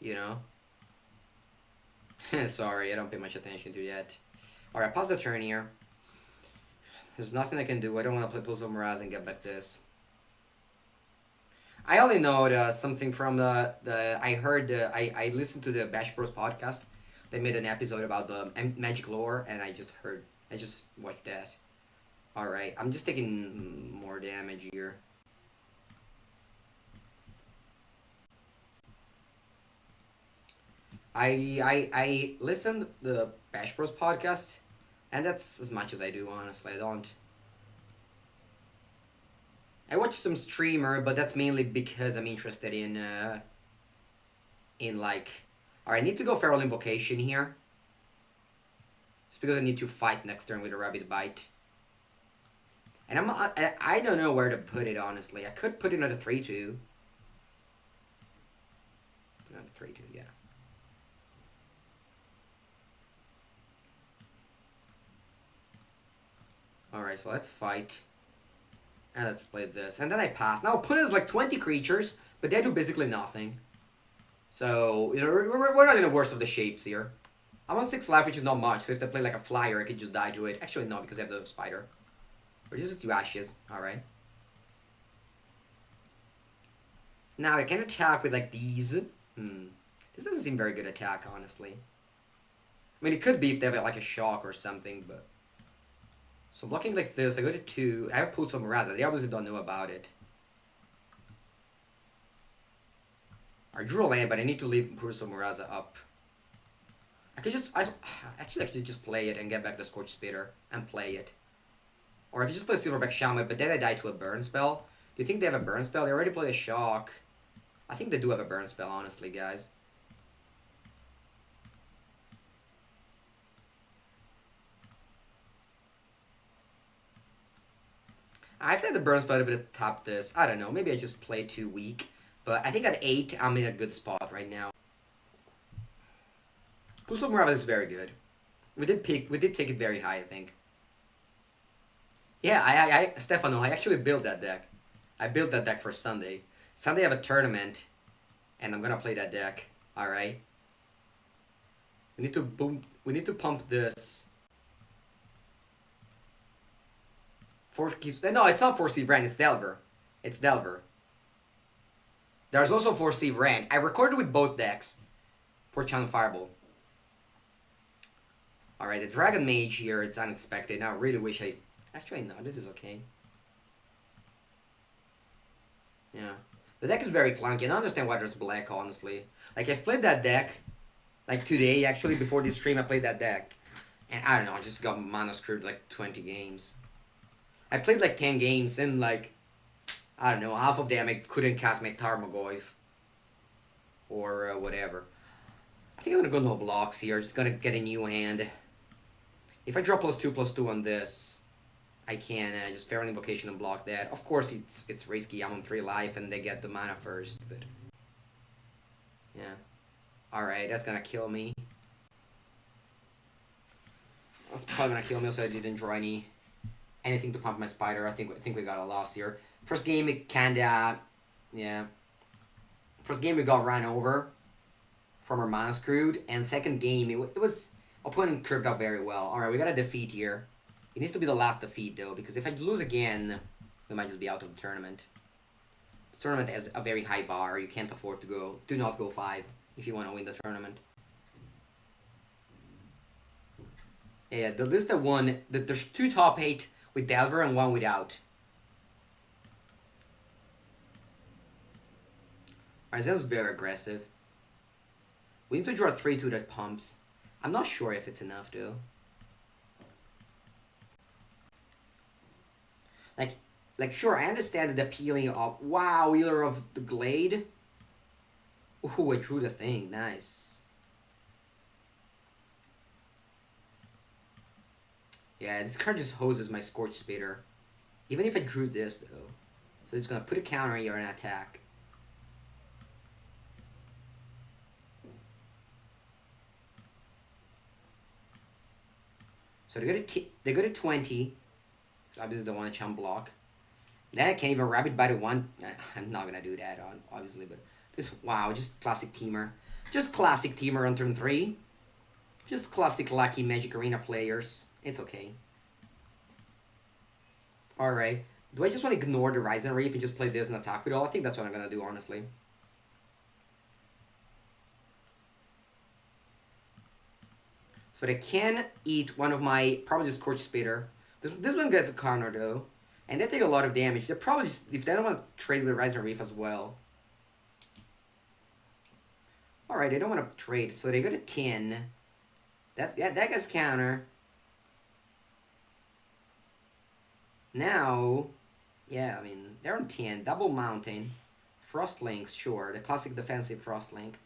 You know? Sorry, I don't pay much attention to that. Alright, pause the turn here. There's nothing I can do. I don't want to play Pulse of Miraz and get back this. I only know something from I listened to the Bash Bros podcast. They made an episode about the Magic lore, and I just watched that. Alright, I'm just taking more damage here. I listened to the Bash Bros podcast, and that's as much as I do, honestly. I watch some streamer, but that's mainly because I'm interested in like... Alright, I need to go Feral Invocation here. Just because I need to fight next turn with a Rabbit Bite. And I don't know where to put it, honestly. I could put it on a 3-2. Put it on a 3-2, yeah. Alright, so let's fight. And let's play this. And then I pass. Now opponent is like 20 creatures, but they do basically nothing. So, you know, we're not in the worst of the shapes here. I'm on 6 life, which is not much, so if they play like a flyer, I could just die to it. Actually, no, because I have the spider. Reduces 2 ashes. Alright. Now, I can attack with like these. This doesn't seem very good attack, honestly. I mean, it could be if they have like a shock or something, but... So blocking like this, I go to 2. I have Pulse of Miraza. They obviously don't know about it. I drew a land, but I need to leave Pulse of Miraza up. I could just... actually, I could just play it and get back the Scorch Spitter and play it. Or I could just play Silverback Shaman, but then I die to a burn spell. Do you think they have a burn spell? They already played a shock. I think they do have a burn spell, honestly, guys. I've had the burn spell if it top this. I don't know. Maybe I just play too weak. But I think at 8, I'm in a good spot right now. Puso Morava is very good. We did take it very high, I think. Yeah, Stefano, I actually built that deck. I built that deck for Sunday. Sunday I have a tournament, and I'm gonna play that deck. All right. We need to pump this. No, it's not 4C Ren, it's Delver. It's Delver. There's also 4C Ren. I recorded with both decks for Channel Fireball. Alright, the Dragon Mage here, it's unexpected. Now I really wish I... Actually, no, this is okay. Yeah. The deck is very clunky, and I understand why there's black, honestly. Like, I've played that deck, like today, actually, before this stream, I played that deck. And I don't know, I just got mana screwed like 20 games. I played like 10 games, and like, I don't know, half of them I couldn't cast my Tarmogoyf. Or whatever. I think I'm gonna go no blocks here, just gonna get a new hand. If I draw +2/+2 on this, I can just Feral Invocation and block that. Of course, it's risky. I'm on 3 life, and they get the mana first, but... Yeah. Alright, that's gonna kill me. That's probably gonna kill me, so I didn't draw anything to pump my spider. I think we got a loss here. First game, it kinda... Yeah. First game, we got run over. from our mana screwed, and second game, it was opponent curved out very well. Alright, we got a defeat here. It needs to be the last defeat, though, because if I lose again, we might just be out of the tournament. This tournament has a very high bar. You can't afford to go. Do not go 5 if you want to win the tournament. Yeah, the list that won, there's 2 top 8 with Delver and 1 without. Alright, that's very aggressive. We need to draw 3-2 that pumps. I'm not sure if it's enough, though. Like, sure, I understand the appealing of, wow, Wheeler of the Glade. Ooh, I drew the thing. Nice. Yeah, this card just hoses my Scorch Spitter. Even if I drew this, though. So it's going to put a counter here and attack. So they go to 20. So obviously they want to chump block. Then I can't even Rabbit Bite at 1. I'm not going to do that, obviously. But this, wow, just classic teamer. Just classic teamer on turn 3. Just classic lucky Magic Arena players. It's okay. Alright. Do I just want to ignore the Ryzen Reef and just play this and attack with all? I think that's what I'm going to do, honestly. So they can eat one of my, probably just Scorch Spitter. This one gets a counter, though. And they take a lot of damage. They're probably just, if they don't want to trade with Ryzen Reef as well. Alright, they don't want to trade, so they go to 10. That gets counter. Now, yeah, I mean, they're on 10. Double Mountain. Frost Links, sure. The classic defensive Frost Link.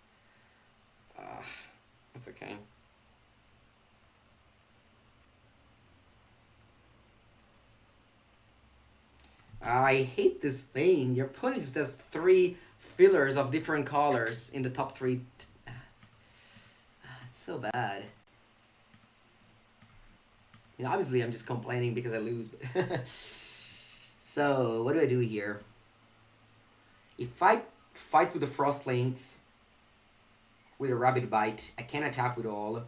That's okay. I hate this thing. Your opponent just has 3 fillers of different colors in the top 3. It's so bad. I mean, obviously, I'm just complaining because I lose. But so, what do I do here? If I fight with the Frost Links with a Rabbit Bite, I can attack with all.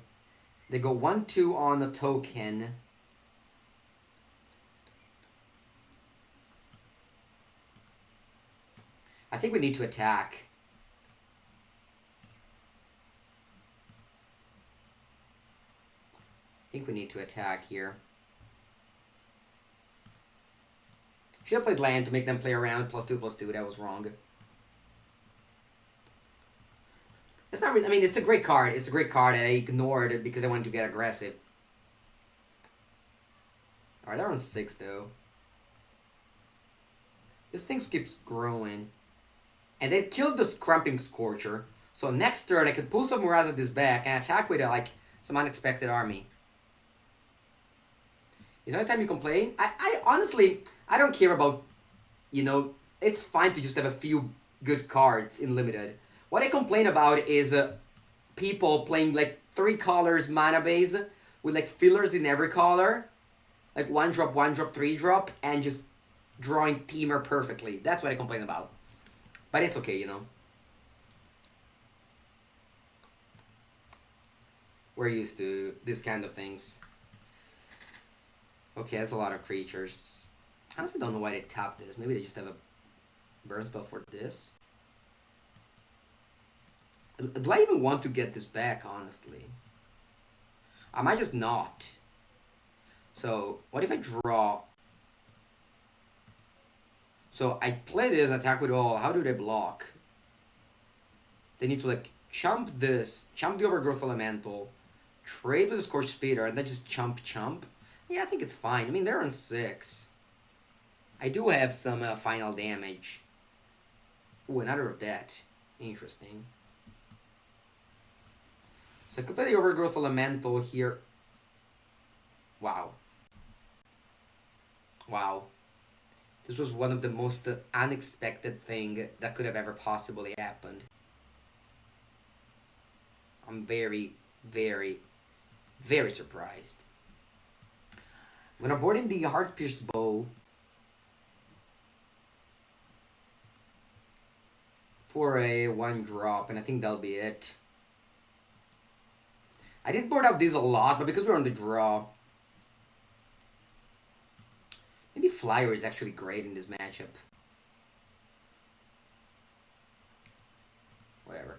They go 1-2 on the token. I think we need to attack. I think we need to attack here. Should have played land to make them play around. +2/+2. That was wrong. It's not really, I mean, it's a great card. It's a great card. I ignored it because I wanted to get aggressive. Alright, they're on 6, though. This thing keeps growing. And they killed the Scrumping Scorcher. So next turn, I could pull some Muraz at this back and attack with like some unexpected army. Is there any time you complain? I honestly, I don't care about, you know, it's fine to just have a few good cards in Limited. What I complain about is people playing like 3 colors mana base with like fillers in every color. Like 1-drop, 1-drop, 3-drop, and just drawing Teamer perfectly. That's what I complain about. But it's okay, you know. We're used to this kind of things. Okay, that's a lot of creatures. I honestly don't know why they tap this. Maybe they just have a burn spell for this. Do I even want to get this back, honestly? I might just not. So, what if I draw? So, I play this, attack with all. How do they block? They need to, like, chump this, chump the Overgrowth Elemental, trade with the Scorched Spitter, and then just chump. Yeah, I think it's fine. I mean, they're on 6. I do have some final damage. Ooh, another of that. Interesting. So I could play the Overgrowth Elemental here. Wow. Wow. This was one of the most unexpected thing that could have ever possibly happened. I'm very, very, very surprised. When I'm boarding the Heart-Pierced Bow for a 1-drop, and I think that'll be it. I did board out these a lot, but because we're on the draw, maybe Flyer is actually great in this matchup. Whatever.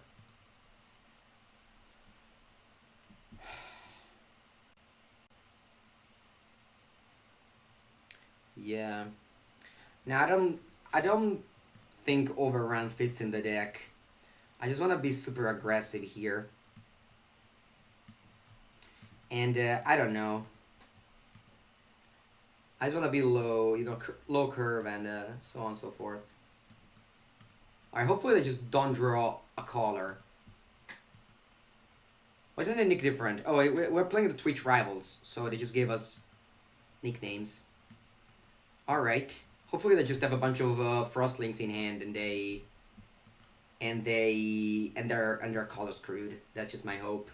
Yeah. Now I don't think Overrun fits in the deck. I just want to be super aggressive here. And I don't know. I just want to be low, low curve and so on and so forth. Alright, hopefully they just don't draw a caller. Why isn't the nick different? Oh, we're playing the Twitch rivals, so they just gave us nicknames. Alright. Hopefully they just have a bunch of Frostlings in hand and they're color screwed. That's just my hope.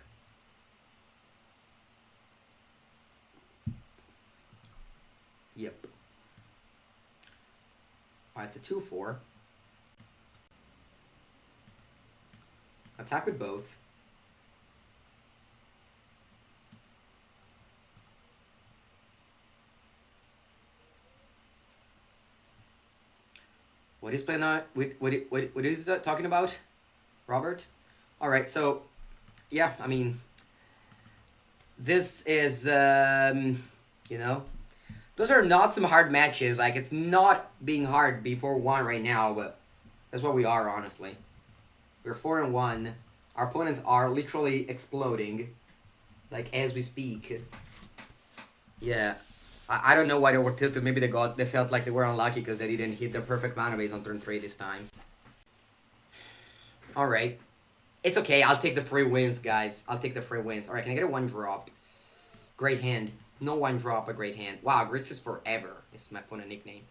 Yep. Alright, it's a 2/4. Attack with both. What is playing on? What is that talking about, Robert? All right, so yeah, I mean, this is you know, those are not some hard matches. Like it's not being hard before one right now, but that's what we are honestly. We're 4-1. Our opponents are literally exploding, like as we speak. Yeah. I don't know why they were tilted. Maybe they felt like they were unlucky because they didn't hit their perfect mana base on turn 3 this time. Alright. It's okay. I'll take the free wins, guys. I'll take the free wins. Alright, can I get a 1-drop? Great hand. No 1-drop, a great hand. Wow, Grix is forever. This is my opponent nickname.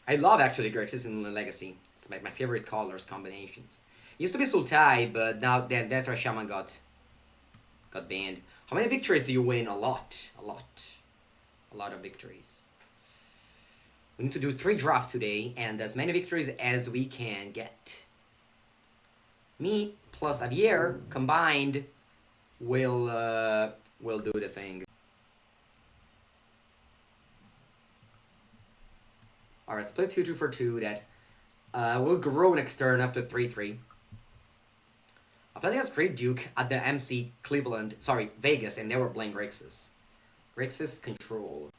I love actually Grixis in Legacy. It's my favorite colors combinations. It used to be Sultai, but now Death Shaman got banned. How many victories do you win? A lot. A lot. A lot of victories. We need to do 3 drafts today, and as many victories as we can get. Me plus Javier combined will do the thing. Alright, split 2-2 for 2. That will grow next turn up to 3-3. I played against Great Duke at the MC Cleveland, sorry, Vegas, and they were playing Grixis. Grixis control.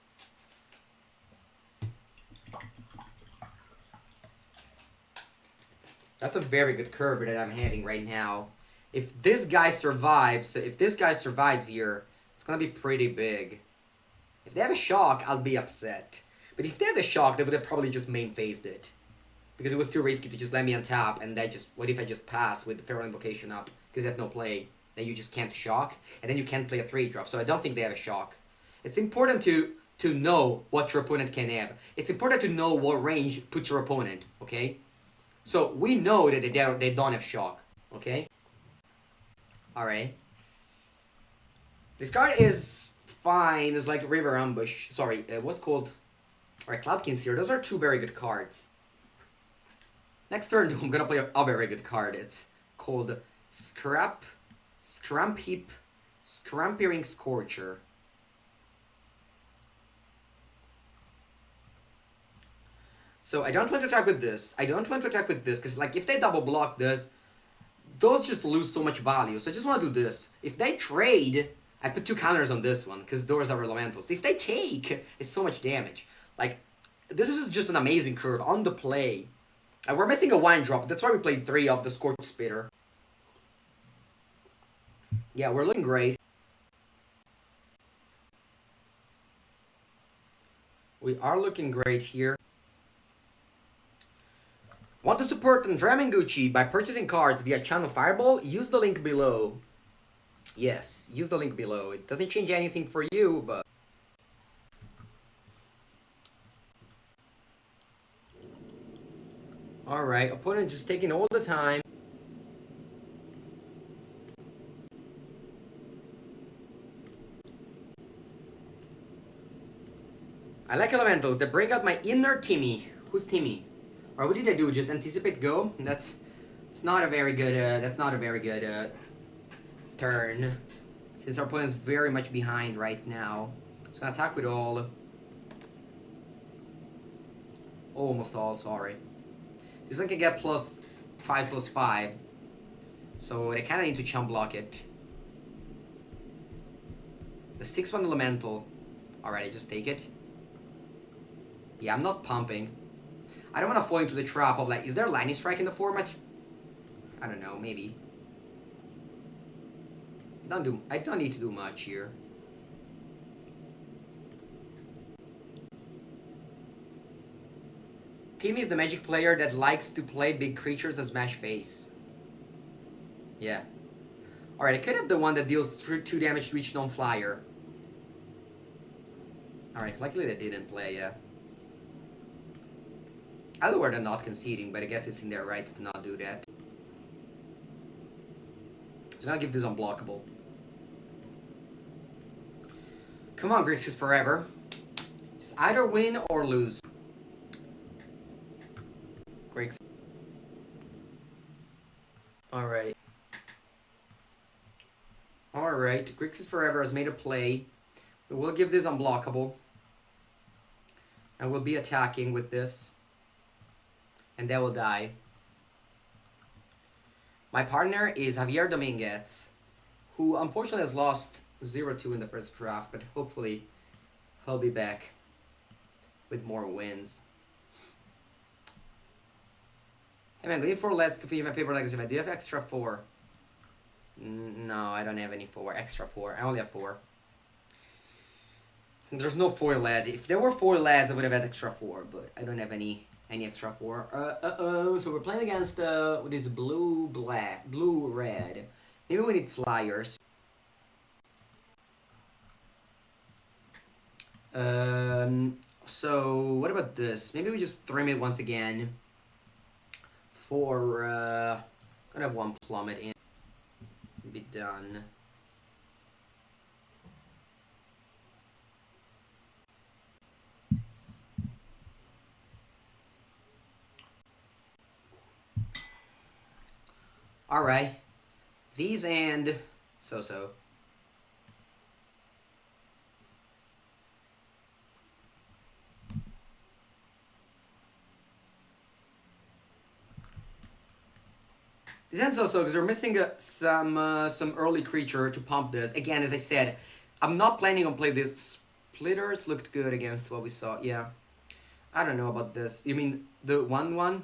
That's a very good curve that I'm having right now. If this guy survives here, it's gonna be pretty big. If they have a shock, I'll be upset. But if they have a shock, they would have probably just main phased it. Because it was too risky to just let me untap, and what if I just pass with the Feral Invocation up? Because they have no play. Then you just can't shock, and then you can't play a 3-drop. So I don't think they have a shock. It's important to know what your opponent can have. It's important to know what range puts your opponent, okay? So we know that they don't have shock, okay? Alright. This card is fine. It's like River Ambush. Sorry, what's called? Alright, Cloudkin Seer. Those are 2 very good cards. Next turn, I'm gonna play a very good card. It's called Scrampering Scorcher. So I don't want to attack with this. Because like if they double block this, those just lose so much value. So I just want to do this. If they trade, I put 2 counters on this one because those are elementals. If they take, it's so much damage. Like this is just an amazing curve on the play. We're missing a 1-drop. That's why we played 3 of the Scorch Spitter. Yeah, we're looking great. We are looking great here. Want to support Andrea Mengucci by purchasing cards via Channel Fireball? Use the link below. Yes, use the link below. It doesn't change anything for you, but... Alright, opponent just taking all the time. I like elementals. They bring out my inner Timmy. Who's Timmy? Or what did I do? Just anticipate go? It's not a very good, that's not a very good turn. Since our opponent is very much behind right now. It's gonna attack with all. Almost all, sorry. This one can get +5/+5. So they kinda need to chump block it. The 6/1 elemental. Alright, just take it. Yeah, I'm not pumping. I don't want to fall into the trap of like, is there lightning strike in the format? I don't know, maybe. I don't need to do much here. Timmy is the magic player that likes to play big creatures as smash face. Yeah. Alright, I could have the one that deals 2 damage to each non-flyer. Alright, luckily they didn't play, yeah. Otherwise they're not conceding, but I guess it's in their right to not do that. So now give this unblockable. Come on, Grixis forever. Just either win or lose. Grixis. Alright. Alright, Grixis forever has made a play. We'll give this unblockable. And we'll be attacking with this. And they will die. My partner is Javier Dominguez, who unfortunately has lost 0-2 in the first draft, but hopefully he'll be back with more wins. Hey man, do you have 4 LEDs to feed my paper legacy? Do you have extra 4? No, I don't have any 4. Extra 4. I only have 4. There's no 4 LED. If there were 4 LEDs, I would have had extra 4, but I don't have any extra 4. So we're playing against what is blue-red. Maybe we need flyers. So what about this? Maybe we just trim it once again. For gonna have 1 plummet in. Be done. Alright. These and so-so. These and so-so because we're missing some early creature to pump this. Again, as I said, I'm not planning on playing this. Splitters looked good against what we saw. Yeah. I don't know about this. You mean the 1/1?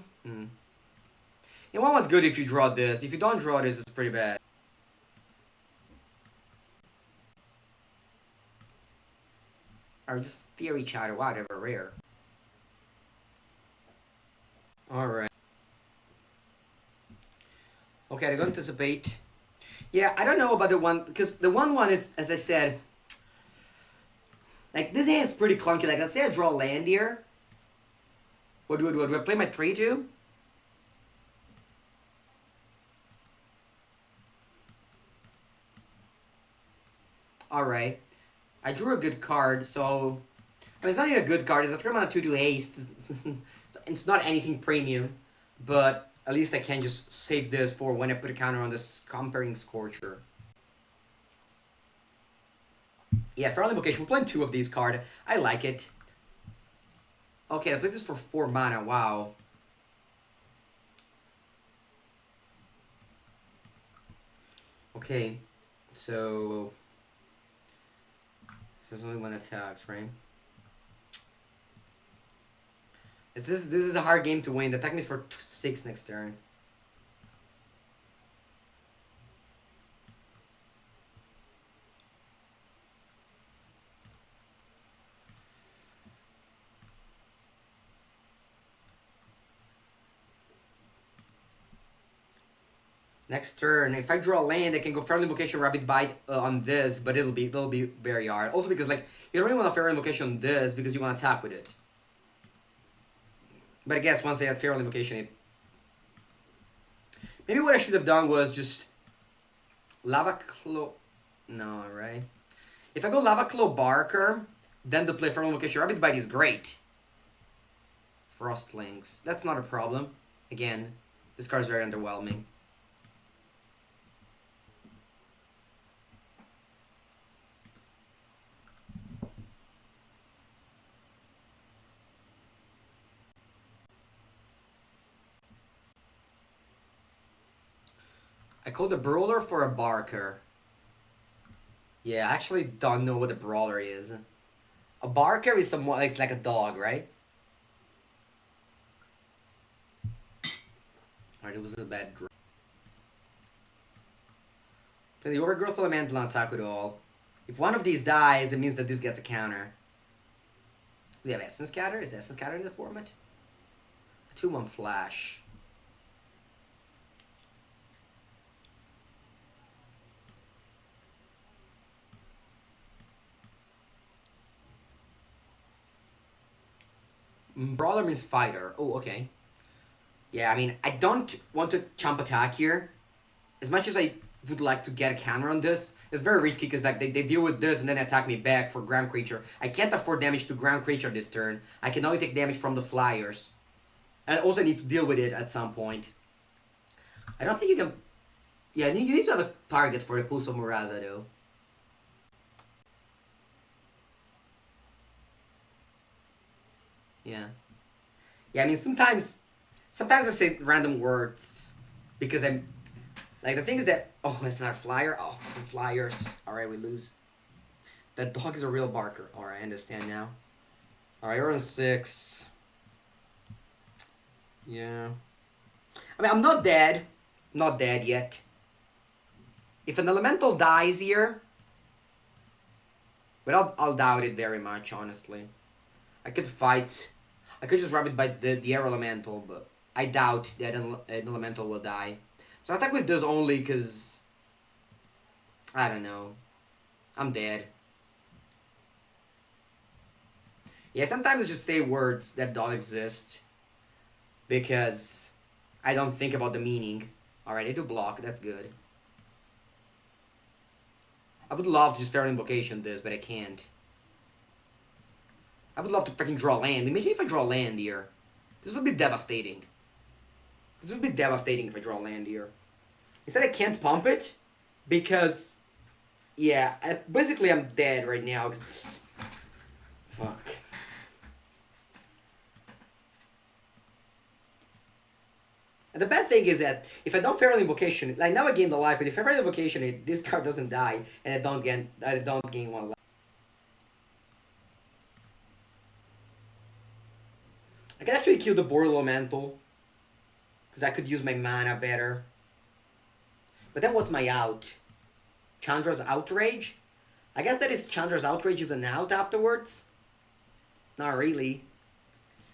Yeah, 1/1's good if you draw this. If you don't draw this, it's pretty bad. Or just theory chatter, whatever, rare. Alright. Okay, I don't anticipate. Yeah, I don't know about the one, because the 1/1 is, as I said, like, this hand is pretty clunky. Like, let's say I draw land here. What do I play my 3/2? Alright. I drew a good card, so... I mean, it's not even a good card. It's a 3-mana 2/2 haste. It's not anything premium. But at least I can just save this for when I put a counter on this Comparing Scorcher. Yeah, Feral Invocation. We're playing 2 of these cards. I like it. Okay, I played this for 4 mana. Wow. Okay. So... There's only 1 attacks, right? This is a hard game to win. The attack me for 6 next turn. Next turn, if I draw a land, I can go Feral Invocation, Rapid Bite on this, but it'll be very hard. Also because like you don't really want a Feral Invocation on this because you want to attack with it. But I guess once I had Feral Invocation, it... Maybe what I should have done was just Lava Claw. No, right? If I go Lava Claw Barker, then the play Feral Invocation, Rapid Bite is great. Frostlings, that's not a problem. Again. This card's very underwhelming. I called a brawler for a barker. Yeah, I actually don't know what a brawler is. A barker is somewhat it's like a dog, right? Alright, it was a bad draw. Play the overgrowth elemental on attack with all. If one of these dies, it means that this gets a counter. We have Essence Scatter? Is Essence Scatter in the format? A 2-1 flash. Brawler means fighter. Oh, okay. Yeah, I mean, I don't want to chump attack here. As much as I would like to get a counter on this, it's very risky because like they deal with this and then attack me back for ground creature. I can't afford damage to ground creature this turn. I can only take damage from the flyers. I also need to deal with it at some point. I don't think you can... Yeah, you need to have a target for the Pulse of Muraza though. Yeah. Yeah, I mean, sometimes I say random words because I'm... Like, the thing is that... Oh, it's not a flyer? Oh, fucking flyers. Alright, we lose. That dog is a real barker. Alright, I understand now. Alright, we're on 6. Yeah. I mean, I'm not dead. Not dead yet. If an elemental dies here... But I'll doubt it very much, honestly. I could fight... I could just rub it by the air elemental, but I doubt that an elemental will die. So I attack with this only because... I don't know. I'm dead. Yeah, sometimes I just say words that don't exist. Because I don't think about the meaning. Alright, I do block. That's good. I would love to just Feral Invocation this, but I can't. I would love to freaking draw land. Imagine if I draw land here. This would be devastating. This would be devastating if I draw land here. Instead, I can't pump it because, yeah, basically I'm dead right now. Fuck. And the bad thing is that if I don't Feral Invocation, like now I gain the life, but if I Feral Invocation it, this card doesn't die, and I don't gain 1 life. I can actually kill the Boreal Elemental. Because I could use my mana better. But then what's my out? Chandra's Outrage? I guess that is Chandra's Outrage is an out afterwards? Not really.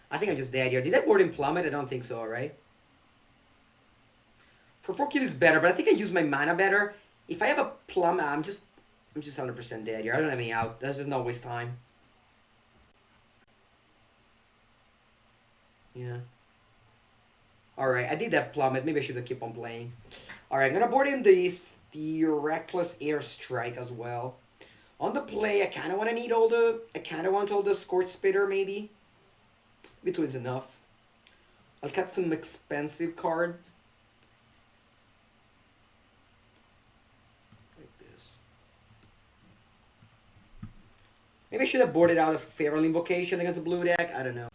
I think I'm just dead here. Did I board in Plummet? I don't think so, right? For 4 kills is better, but I think I use my mana better. If I have a Plummet, I'm just 100% dead here. I don't have any out. There's just no waste time. Yeah. Alright, I did have Plummet. Maybe I should have kept on playing. Alright, I'm gonna board in the Reckless Airstrike as well. On the play, I kinda wanna need all the... I kinda want all the Scorch Spitter, maybe. Maybe 2 is enough. I'll cut some expensive card. Like this. Maybe I should have boarded out a Feral Invocation against the blue deck. I don't know.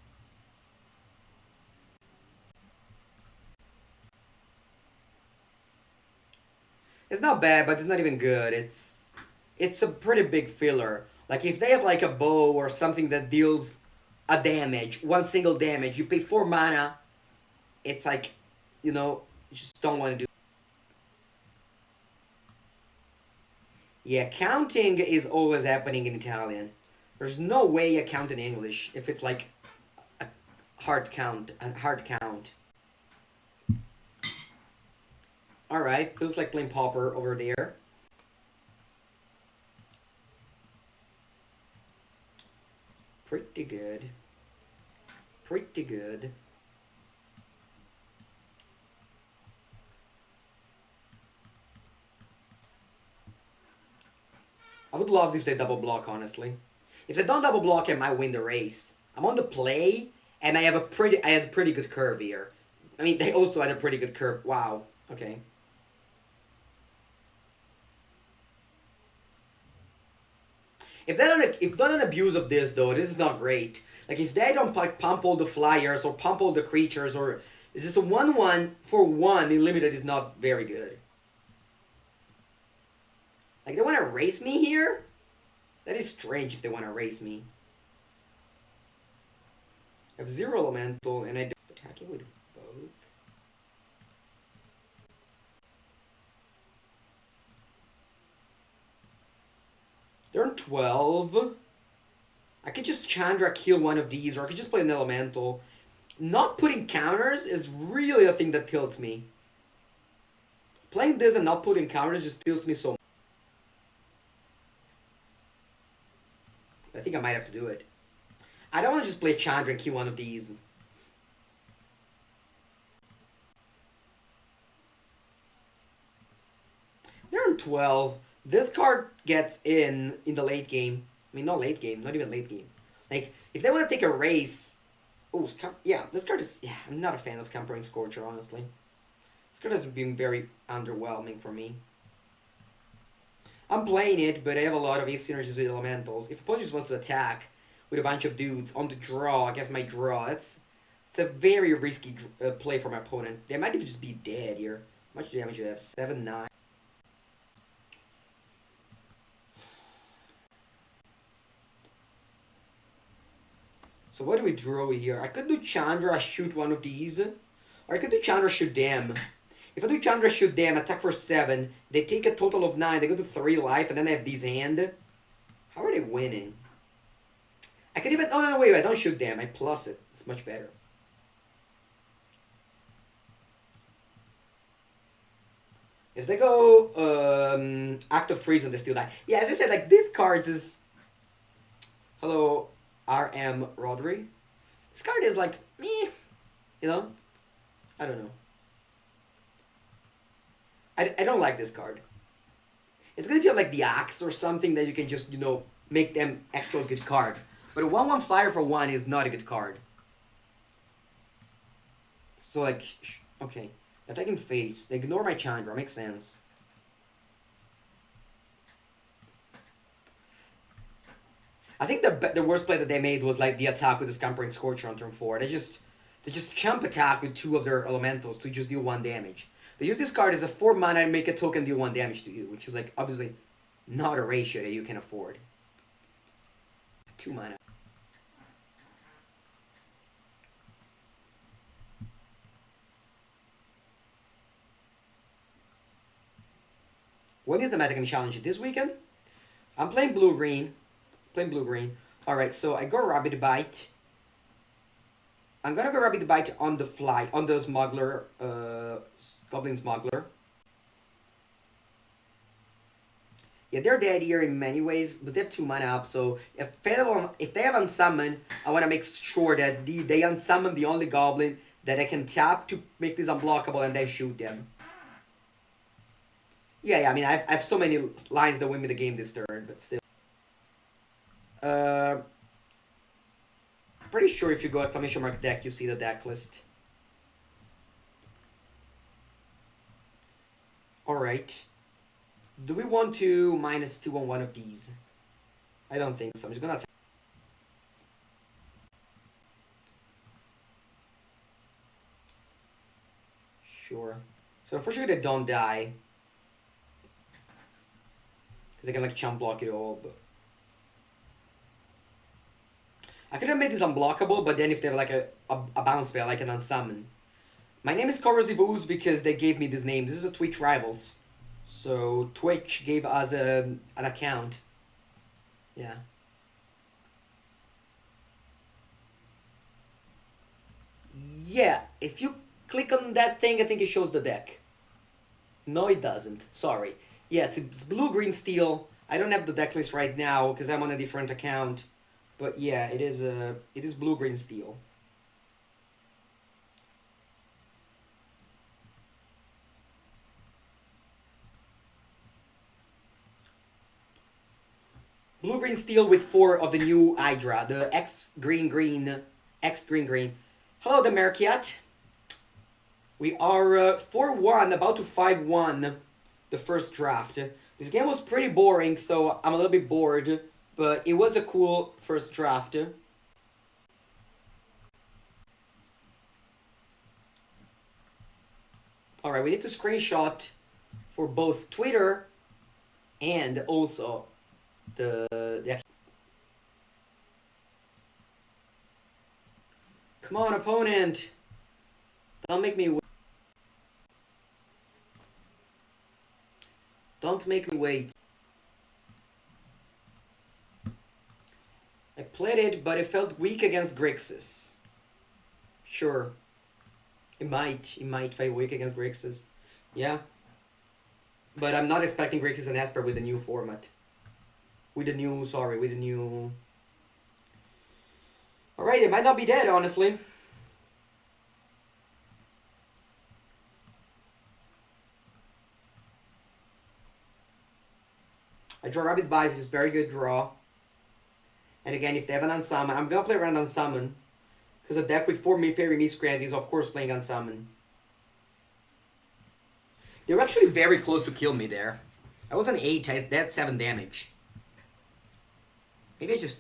It's not bad, but it's not even good. It's a pretty big filler. Like, if they have, like, a bow or something that deals a damage, 1 single damage, you pay 4 mana, it's like, you know, you just don't want to do. Yeah, counting is always happening in Italian. There's no way you count in English if it's, like, a hard count. Alright, feels like playing Pauper over there. Pretty good. Pretty good. I would love if they double block, honestly. If they don't double block, I might win the race. I'm on the play, and I have a pretty good curve here. I mean, they also had a pretty good curve. Wow. Okay. If they don't abuse of this though, this is not great. Like if they don't like pump all the flyers or pump all the creatures or it's just a 1/1 for one in limited is not very good. Like they want to race me here? That is strange if they want to race me. I have 0 elemental and I just attacking with both. They're on 12. I could just Chandra kill one of these, or I could just play an elemental. Not putting counters is really a thing that tilts me. Playing this and not putting counters just tilts me so much. I think I might have to do it. I don't want to just play Chandra and kill one of these. They're on 12. This card gets in the late game. I mean, not late game, not even late game. Like, if they want to take a race... Oh, yeah, this card is... Yeah, I'm not a fan of Scampering Scorcher, honestly. This card has been very underwhelming for me. I'm playing it, but I have a lot of ace synergies with elementals. If opponent just wants to attack with a bunch of dudes on the draw, against my draw, it's a very risky play for my opponent. They might even just be dead here. How much damage do they have? 7, 9. So what do we draw here? I could do Chandra, shoot one of these. Or I could do Chandra, shoot them. If I do Chandra, shoot them, attack for 7, they take a total of 9, they go to 3 life, and then I have these hand. How are they winning? I could even... Oh, no, wait, I don't shoot them. I plus it. It's much better. If they go Act of Treason, they still die. Yeah, as I said, like, these cards is... Hello, R.M. Rodri. This card is like, meh. You know? I don't know. I don't like this card. It's good if you have like the Axe or something that you can just, you know, make them actual good card. But a 1/1 flyer for 1 is not a good card. So like, okay. Attacking face. They ignore my Chandra. Makes sense. I think the worst play that they made was like the attack with the Scampering Scorcher on turn 4. They just chump attack with 2 of their elementals to just deal 1 damage. They use this card as a 4 mana and make a token deal 1 damage to you, which is like obviously not a ratio that you can afford. 2 mana. When is the Metagame Challenge? This weekend? I'm playing blue-green. Alright, so I go Rabbit Bite. I'm gonna go Rabbit Bite on the fly, on the Smuggler, Goblin Smuggler. Yeah, they're dead here in many ways, but they have 2 mana up, so if they have Unsummon, I want to make sure that they unsummon the only Goblin that I can tap to make this unblockable and then shoot them. Yeah, I mean, I have so many lines that win me the game this turn, but still. Pretty sure if you go exclamation mark deck, you see the deck list. Alright. Do we want to -2 on one of these? I don't think so. I'm just gonna attack. Sure. So unfortunately they don't die. Because I can like chump block it all, but... I could have made this unblockable, but then if they have like a bounce spell, I can unsummon. My name is Corrosive Ooze because they gave me this name. This is a Twitch Rivals. So Twitch gave us an account. Yeah. Yeah, if you click on that thing, I think it shows the deck. No, it doesn't. Sorry. Yeah, it's blue-green steel. I don't have the deck list right now because I'm on a different account. But yeah, it is blue-green steel. Blue-green steel with 4 of the new Hydra, the X green green. Hello, the Merkiat. We are 4-1, about to 5-1 the first draft. This game was pretty boring, so I'm a little bit bored, but it was a cool first draft. Alright, we need to screenshot for both Twitter and also the Come on, opponent! Don't make me wait. Don't make me wait. I played it, but it felt weak against Grixis. Sure. It might fight weak against Grixis. Yeah. But I'm not expecting Grixis and Esper with the new format. With the new... Alright, it might not be dead, honestly. I draw Rabbit Bite, which is very good draw. And again, if they have an Unsummon, I'm gonna play around Unsummon. Because a deck with 4 Fairy Miscreant is of course playing Unsummon. They were actually very close to kill me there. I was an 8, they had 7 damage. Maybe I just